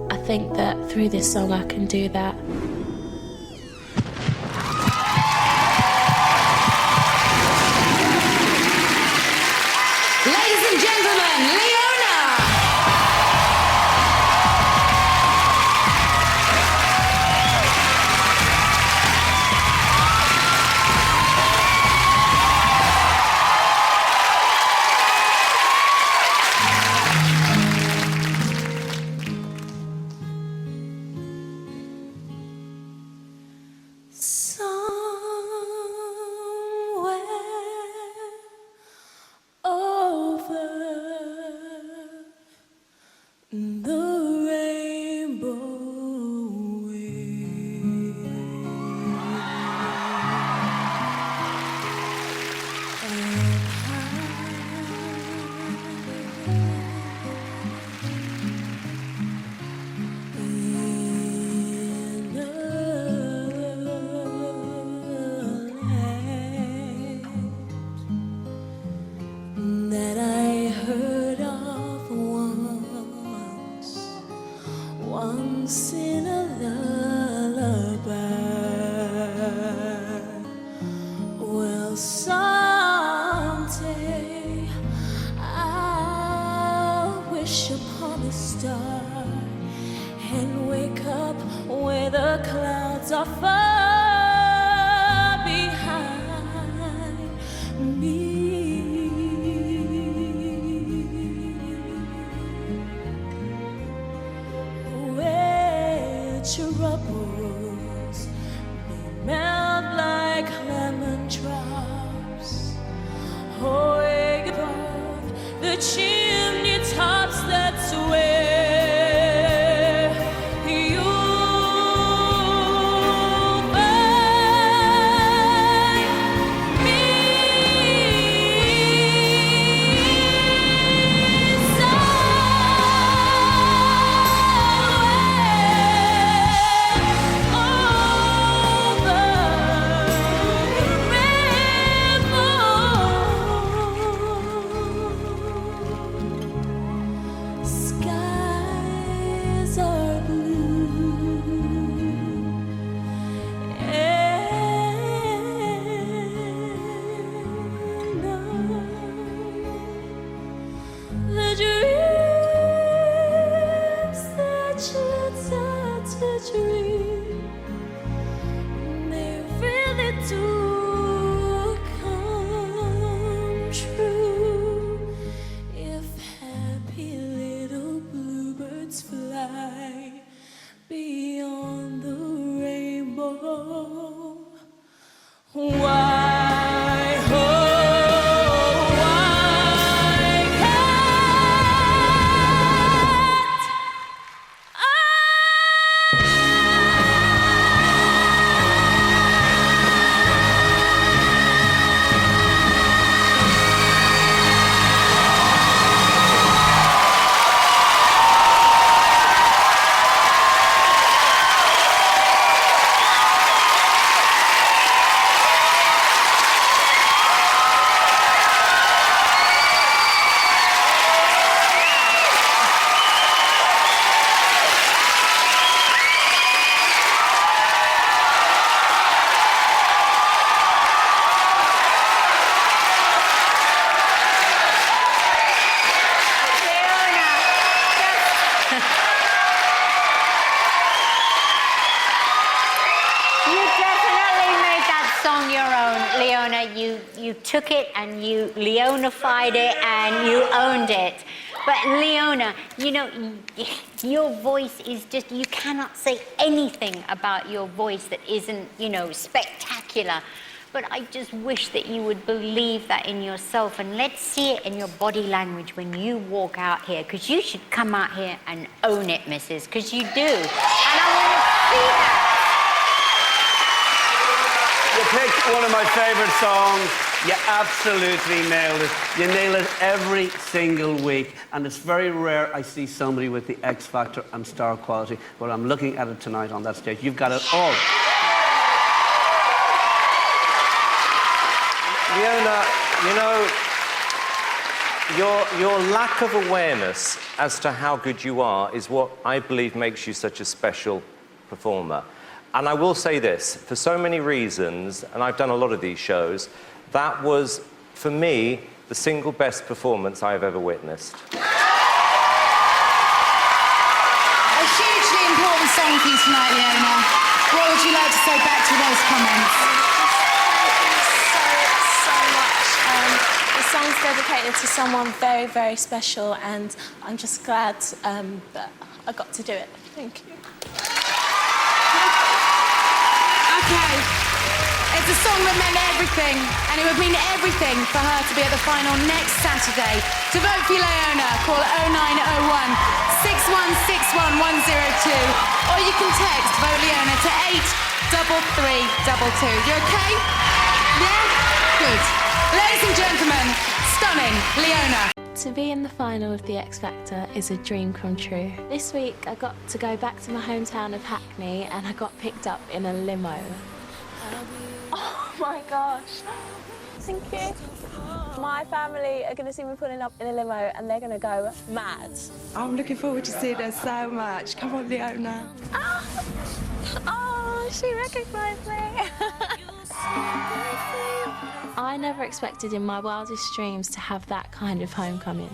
I think that through this song I can do that. Ladies and gentlemen, Leona! Over to come true. If happy little bluebirds fly beyond the rainbow, why, oh, why You took it and you Leonified it and you owned it. But Leona, you know, your voice is just, you cannot say anything about your voice that isn't, you know, spectacular. But I just wish that you would believe that in yourself, and let's see it in your body language when you walk out here, because you should come out here and own it, missus, because you do. And I want to see that. You picked one of my favourite songs. You absolutely nailed it. You nail it every single week. And it's very rare I see somebody with the X factor and star quality, but I'm looking at it tonight on that stage. You've got it all. Leona, you know, your lack of awareness as to how good you are is what I believe makes you such a special performer. And I will say this, for so many reasons, and I've done a lot of these shows, that was, for me, the single best performance I've ever witnessed. A hugely important song for you tonight, Leona. What would you like to say back to those comments? So much. The song's dedicated to someone very, very special, and I'm just glad that I got to do it. Thank you. Okay. It's a song that meant everything, and it would mean everything for her to be at the final next Saturday. To vote for Leona, call 0901 6161 102, or you can text Vote Leona to 83322. You okay? Yeah? Good. Ladies and gentlemen, stunning Leona. To be in the final of the X Factor is a dream come true. This week I got to go back to my hometown of Hackney, and I got picked up in a limo. Oh my gosh. Thank you. My family are going to see me pulling up in a limo and they're going to go mad. I'm looking forward to seeing her so much. Come on, Leona. Oh, she recognised me. I never expected in my wildest dreams to have that kind of homecoming.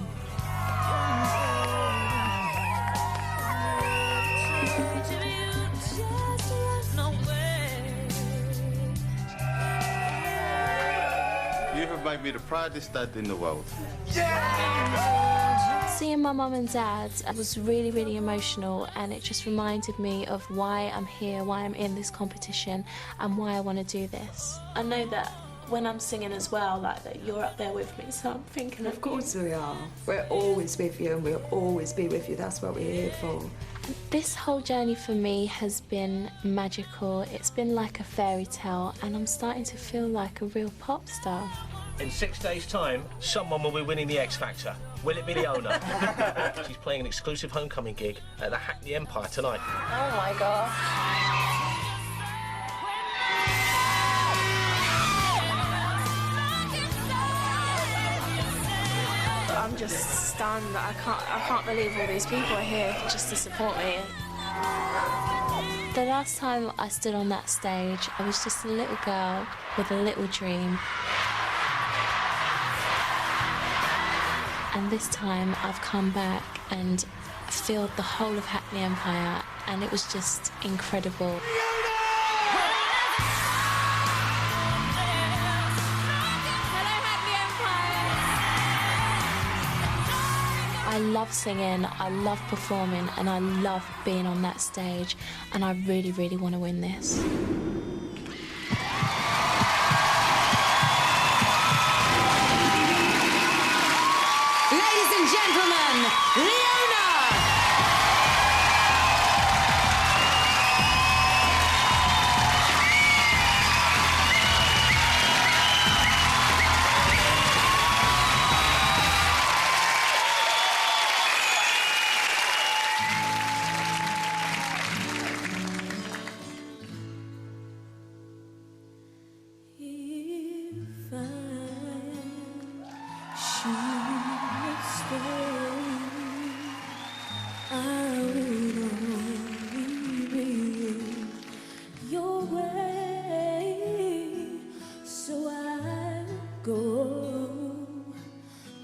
You have made me the proudest dad in the world. Seeing my mum and dad was really, really emotional, and it just reminded me of why I'm here, why I'm in this competition, and why I want to do this. I know that when I'm singing as well, like that you're up there with me, so I'm thinking of course we are. We're always with you, and we'll always be with you. That's what we're here for. This whole journey for me has been magical. It's been like a fairy tale, and I'm starting to feel like a real pop star. In 6 days' time, someone will be winning the X Factor. Will it be Leona? She's playing an exclusive homecoming gig at the Hackney Empire tonight. Oh my gosh. I'm just stunned. I can't believe all these people are here just to support me. The last time I stood on that stage, I was just a little girl with a little dream. And this time I've come back and filled the whole of Hackney Empire, and it was just incredible. I love singing, I love performing, and I love being on that stage, and I really, really want to win this. Ladies and gentlemen, Leona!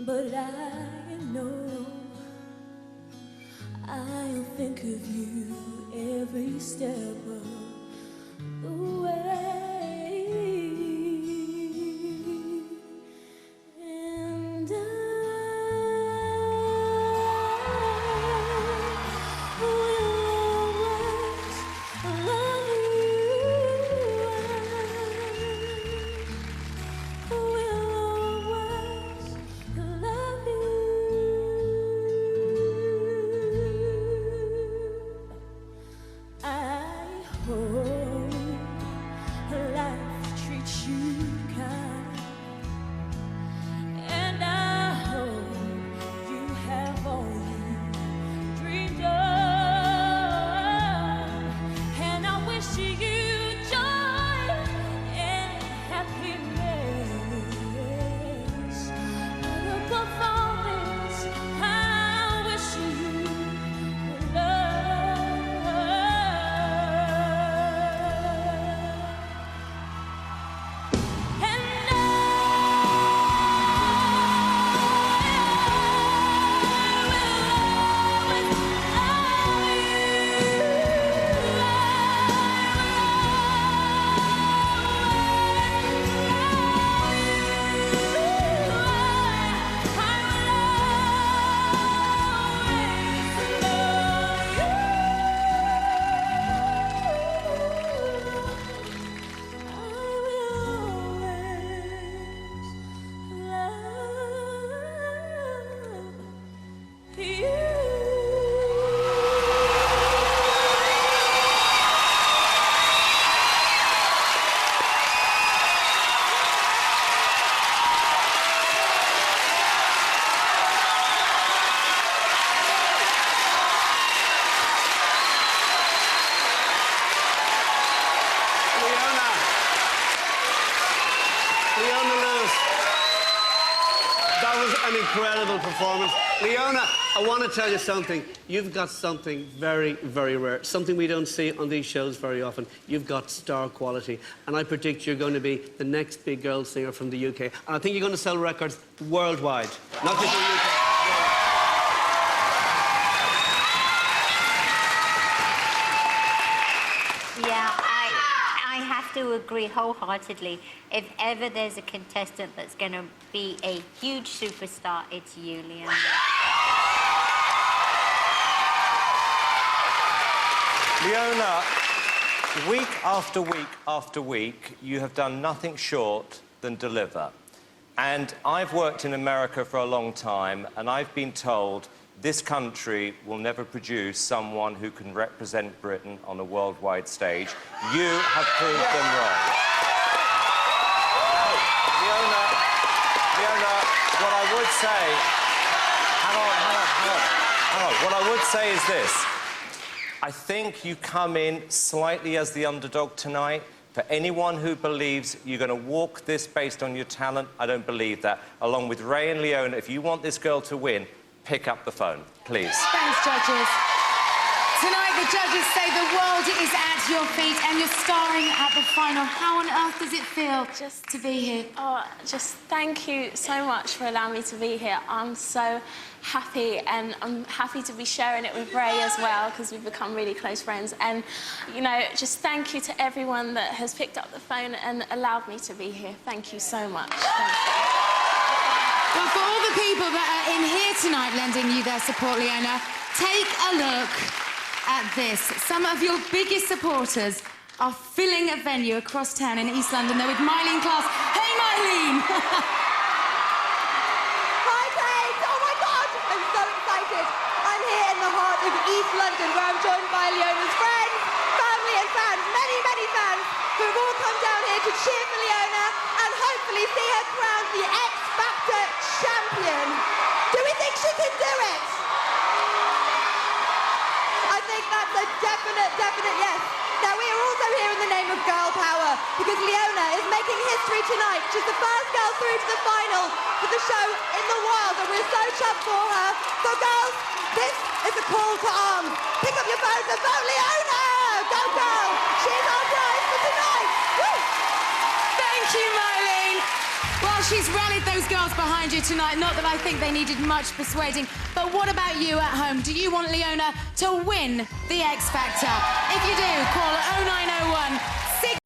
But I know I'll think of you every step of the way. And I will always love you. I will always love you. I hope life treats you kind, and I hope you have all you dreamed of, and I wish you joy and happiness. But above all this, I wish you Leona Lewis. That was an incredible performance. Leona, I want to tell you something. You've got something very, very rare. Something we don't see on these shows very often. You've got star quality. And I predict you're going to be the next big girl singer from the UK. And I think you're going to sell records worldwide. Not just in the UK. Yeah, I have to agree wholeheartedly. If ever there's a contestant that's going to be a huge superstar, it's you, Leona. Leona, week after week after week, you have done nothing short than deliver. And I've worked in America for a long time, and I've been told this country will never produce someone who can represent Britain on a worldwide stage. You have proved them wrong. Leona, what I would say... Hang on. What I would say is this. I think you come in slightly as the underdog tonight. For anyone who believes you're going to walk this based on your talent, I don't believe that. Along with Ray and Leona, if you want this girl to win, pick up the phone, please. Thanks, judges. Tonight, the judges say the world is at your feet and you're starring at the final. How on earth does it feel just to be here? Oh, just thank you so much for allowing me to be here. I'm so happy, and I'm happy to be sharing it with Ray as well, because we've become really close friends. And, you know, just thank you to everyone that has picked up the phone and allowed me to be here. Thank you so much. Thank you. But for all the people that are in here tonight lending you their support, Leona, take a look at this. Some of your biggest supporters are filling a venue across town in East London. They're with Mylene Class. Hey, Mylene! Hi, Kate! Oh, my God! I'm so excited. I'm here in the heart of East London, where I'm joined by Leona's friends, family and fans, many, many fans, who have all come down here to cheer for Leona and hopefully see her crowned the X Factor champion. Do we think she can do it? I think that's a definite yes. Now, we are also here in the name of girl power, because Leona is making history tonight. She's the first girl through to the final for the show in the world, and we're so chuffed for her. So, girls, this is a call to arms. Pick up your phones and vote Leona! Go, girl! She's our prize for tonight! Woo! Thank you, Mylene. Well, she's rallied those girls behind you tonight. Not that I think they needed much persuading. But what about you at home? Do you want Leona to win the X Factor? If you do, call 0901 6...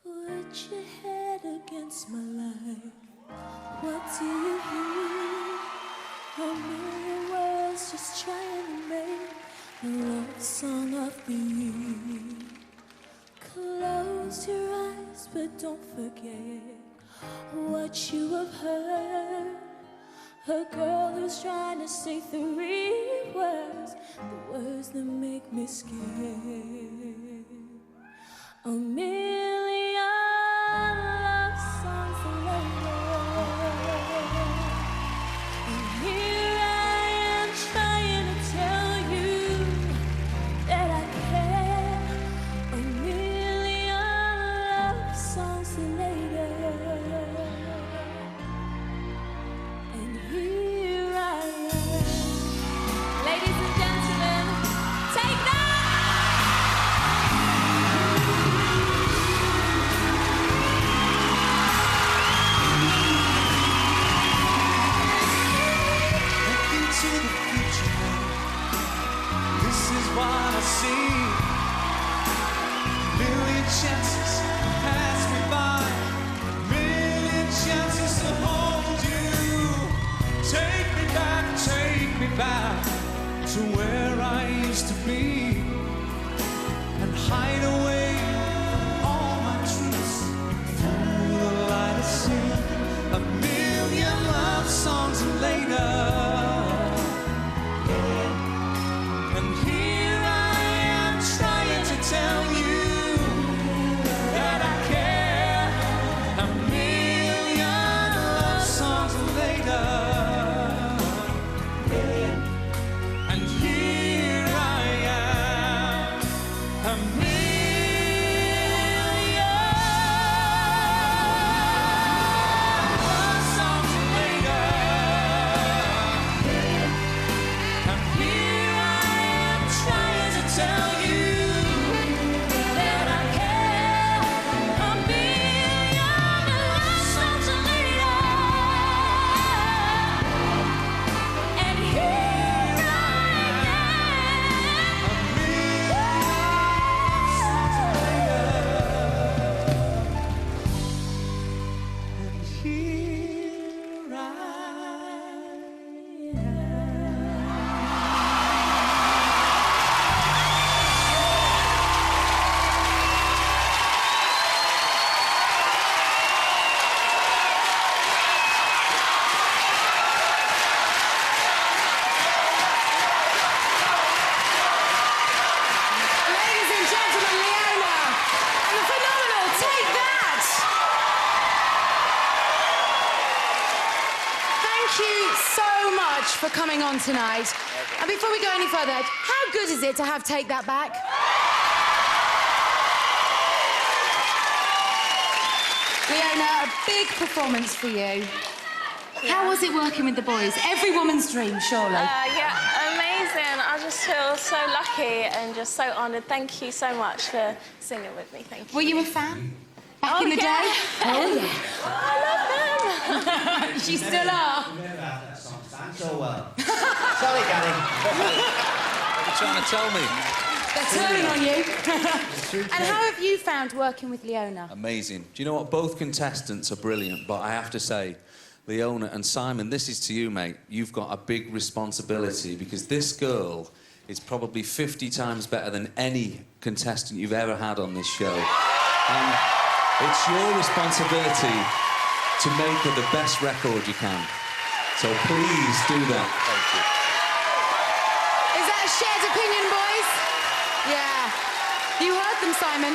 Put your head against my life. What do you hear? A million words just trying to make a love song of the year. Close your eyes, but don't forget what you have heard. A girl who's trying to say 3 words, the words that make me scared. A million love songs later, and here I am trying to tell you that I care. A million love songs later, and here I am. Ladies and gentlemen, take that! What I see, million chances pass me by, million chances to hold you. Take me back to where I used to be, and hide away all my truths through the light of sea. A million love songs later. Tell you that I care. A million love songs later, and here I am. A million love songs later, and here I am trying to tell you. For coming on tonight. And before we go any further, how good is it to have Take That Back? Leona, a big performance for you. How was it working with the boys? Every woman's dream, surely. Yeah, amazing. amazing. I just feel so lucky and just so honoured. Thank you so much for singing with me. Thank you. Were you a fan back in the day? Oh, yeah. I love them. She still are. So well. Sorry, Gary. What are you trying to tell me? They're turning on you. And how have you found working with Leona? Amazing. Do you know what? Both contestants are brilliant, but I have to say, Leona and Simon, this is to you, mate. You've got a big responsibility because this girl is probably 50 times better than any contestant you've ever had on this show. And it's your responsibility to make her the best record you can. So please do that. Thank you. Is that a shared opinion, boys? Yeah. You heard them, Simon.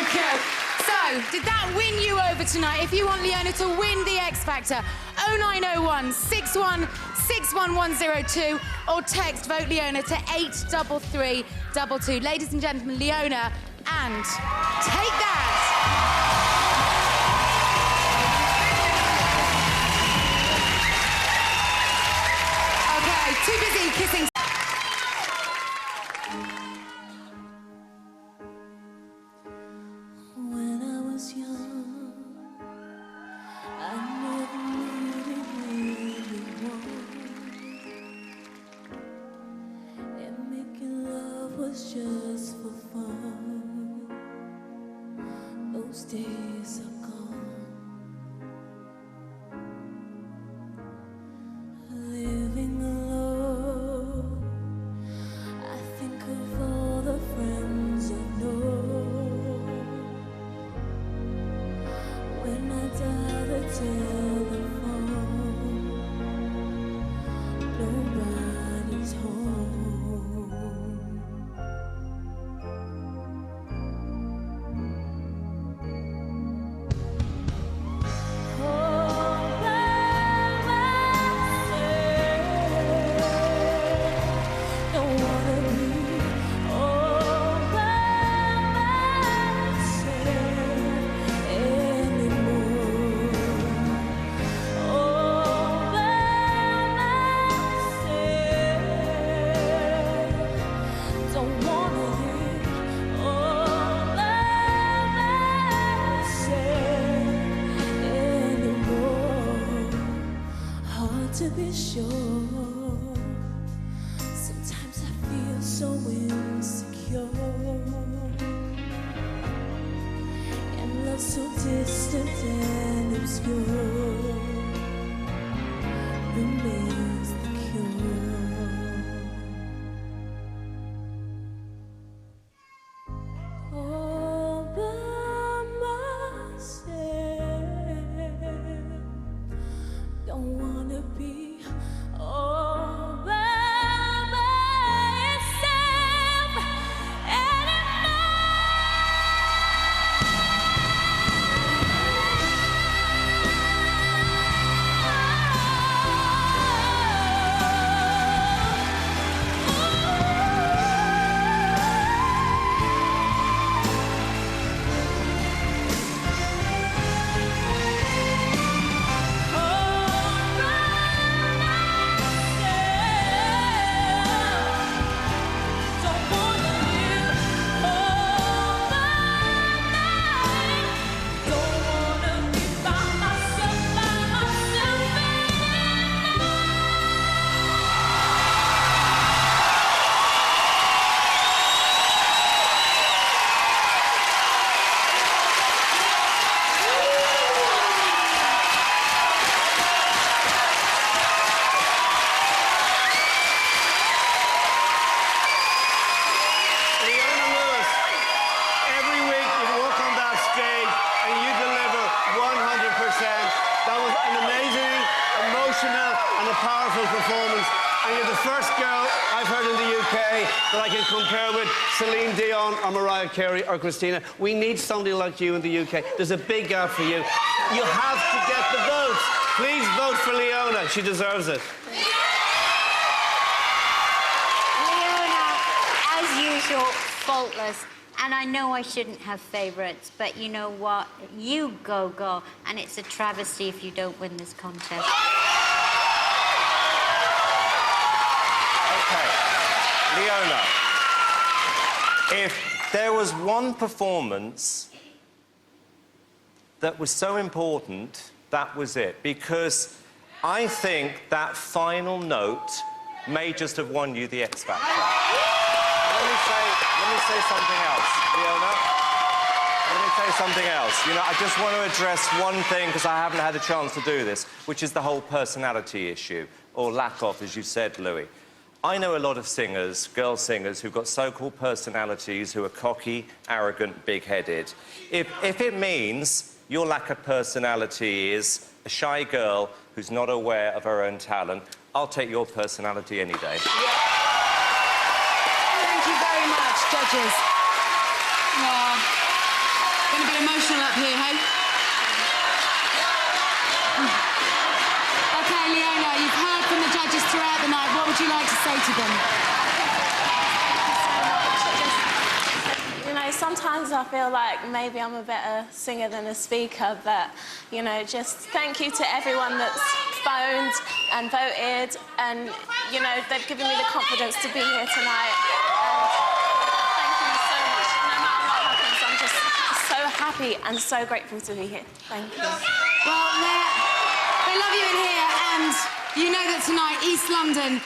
Okay. So, did that win you over tonight? If you want Leona to win the X Factor, 0901 61 61102 or text Vote Leona to 83322. Ladies and gentlemen, Leona and Take That. Too busy kissing. When I was young, I never needed anyone, and making love was just for fun. Those days are gone. Living alone, I think of all the friends I know. When I dial the telephone, nobody's home. All by myself, don't wanna be all by myself anymore. All by myself, don't wanna be all by myself anymore. Hard to be sure. Sometimes I feel so insecure, and love so distant and obscure remains the cure. All by myself, don't wanna be all by myself Leona Lewis, every week you walk on that stage and you deliver 100%. That was an amazing, emotional and a powerful performance. And you're the first girl I've heard in the UK that I can compare with Celine Dion or Mariah Carey or Christina. We need somebody like you in the UK. There's a big gap for you. You have to get the votes. Please vote for Leona. She deserves it. Leona, as usual, faultless. And I know I shouldn't have favourites, but you know what? You go, girl. And it's a travesty if you don't win this contest. Leona, if there was one performance that was so important, that was it. Because I think that final note may just have won you the X Factor. Let me say something else, Leona. Let me say something else. You know, I just want to address one thing, because I haven't had a chance to do this, which is the whole personality issue, or lack of, as you said, Louis. I know a lot of singers, girl singers, who've got so-called personalities who are cocky, arrogant, big-headed. If it means your lack of personality is a shy girl who's not aware of her own talent, I'll take your personality any day. Thank you very much, judges. Oh, gonna be emotional up here, hey? Okay, Leona, you've heard from the judges throughout the night. What would you like to say to them? You know, sometimes I feel like maybe I'm a better singer than a speaker, but, you know, just thank you to everyone that's phoned and voted, and, you know, they've given me the confidence to be here tonight. And thank you so much. No matter what happens, I'm just so happy and so grateful to be here. Thank you. Well, they love you in here, and you know that tonight East London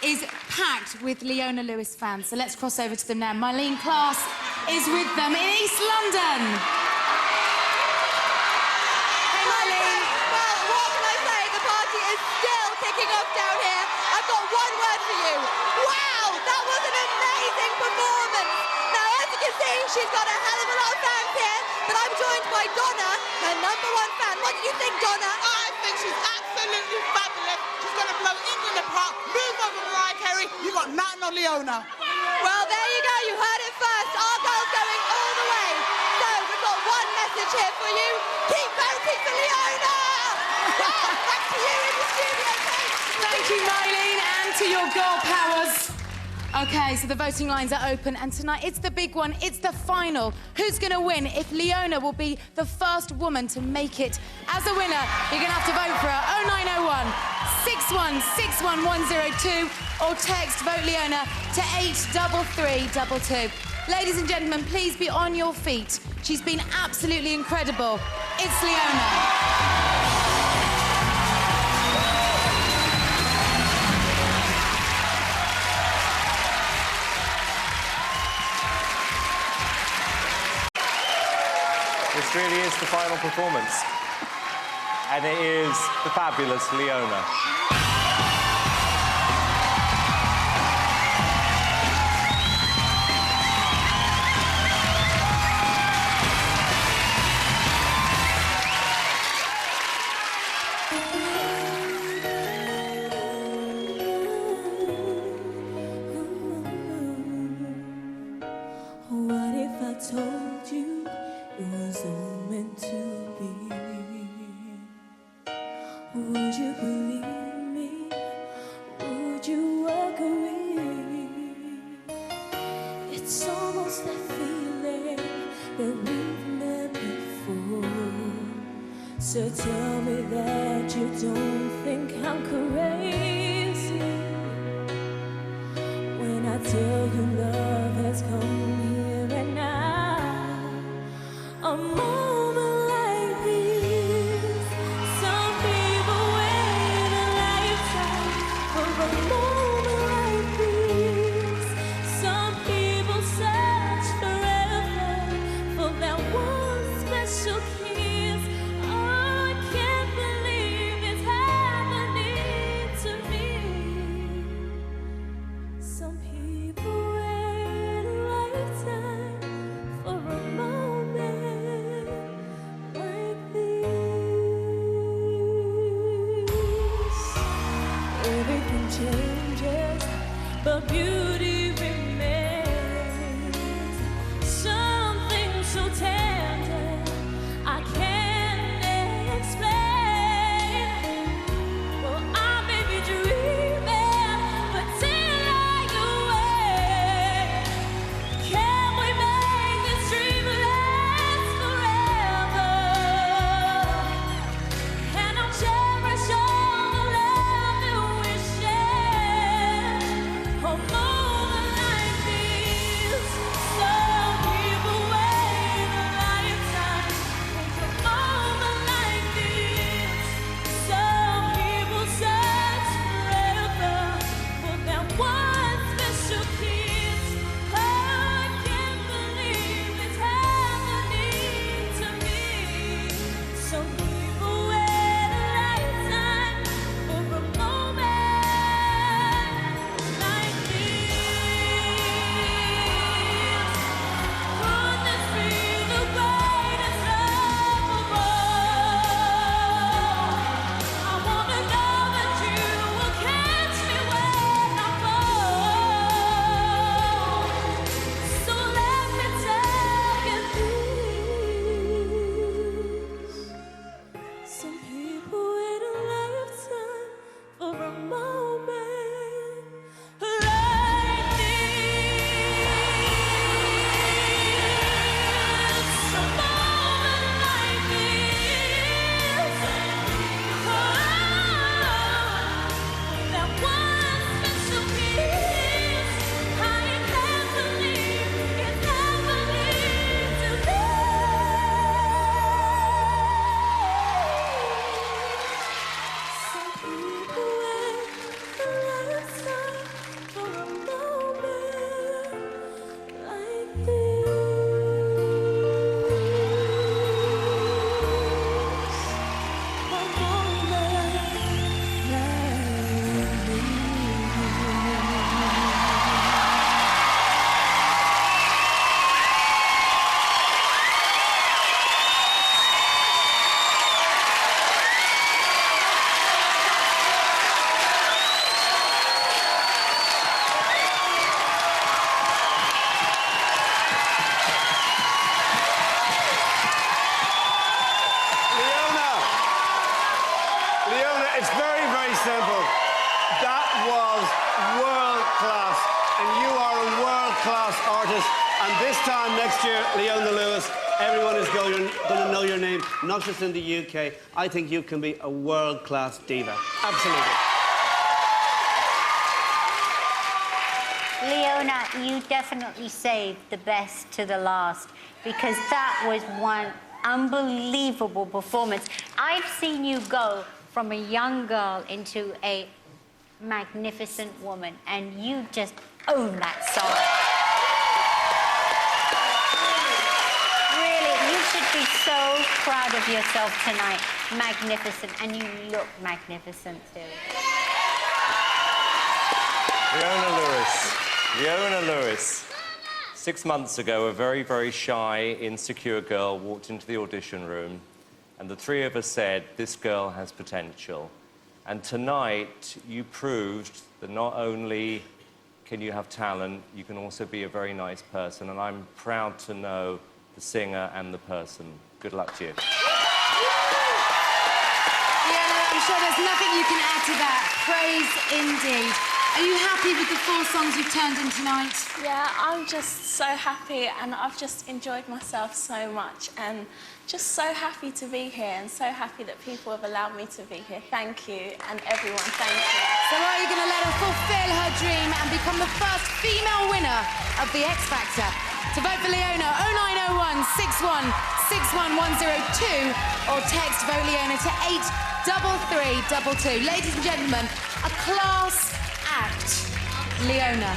is packed with Leona Lewis fans, so let's cross over to them now. Marlene Class is with them in East London. Hey, Marlene. Well, what can I say? The party is still kicking off down here. I've got one word for you. Wow, that was an amazing performance. Now, as you can see, she's got a hell of a lot of fans here, but I'm joined by Donna, her #1 fan. What do you think, Donna? I think she's absolutely fabulous. She's going to blow England apart, move over Mariah Carey. You got nothing on Leona. Well, there you go. You heard it first. Our girl's going all the way. So we've got one message here for you. Keep voting for Leona. Back to you in the studio, Kate. Thank you, Marlene, and to your girl powers. OK, so the voting lines are open, and tonight it's the big one, it's the final. Who's going to win? If Leona will be the first woman to make it as a winner, you're going to have to vote for her. 0901 6161 102 or text Vote Leona to 83322. Ladies and gentlemen, please be on your feet. She's been absolutely incredible. It's Leona. This really is the final performance. And it is the fabulous Leona. What if I told you it was all meant to be? Would you believe me? Would you agree? It's almost that feeling that we've met before. So tell me that you don't think I'm crazy when I tell you love has come here and now. A moment like this, some people wait a lifetime for a moment like this. Some people search forever for that one special kiss. Oh, I can't believe it's happening to me. Some people wait a lifetime for a moment like this. Everything changes, but beauty remains. Something so tender I can't explain. Well, I may be dreaming, but till I awake, can we make this dream last forever? And I'll cherish all the love that we share. Oh, Leona, it's very, very simple. That was world-class, and you are a world-class artist. And this time next year, Leona Lewis, everyone is going to know your name, not just in the UK. I think you can be a world-class diva. Absolutely. Leona, you definitely saved the best to the last, because that was one unbelievable performance. I've seen you go from a young girl into a magnificent woman, and you just own that song. Really, you should be so proud of yourself tonight. Magnificent, and you look magnificent too. Leona Lewis. 6 months ago, a very, very shy, insecure girl walked into the audition room, and the three of us said, this girl has potential. And tonight, you proved that not only can you have talent, you can also be a very nice person, and I'm proud to know the singer and the person. Good luck to you. Leona, I'm sure there's nothing you can add to that. Praise indeed. Are you happy with the 4 songs you've turned in tonight? Yeah, I'm just so happy, and I've just enjoyed myself so much, and just so happy to be here, and so happy that people have allowed me to be here. Thank you, and everyone, thank you. So are you going to let her fulfill her dream and become the first female winner of the X Factor? To vote for Leona, 0901 61 61102, or text vote Leona to 83322. Ladies and gentlemen, a class act, Leona.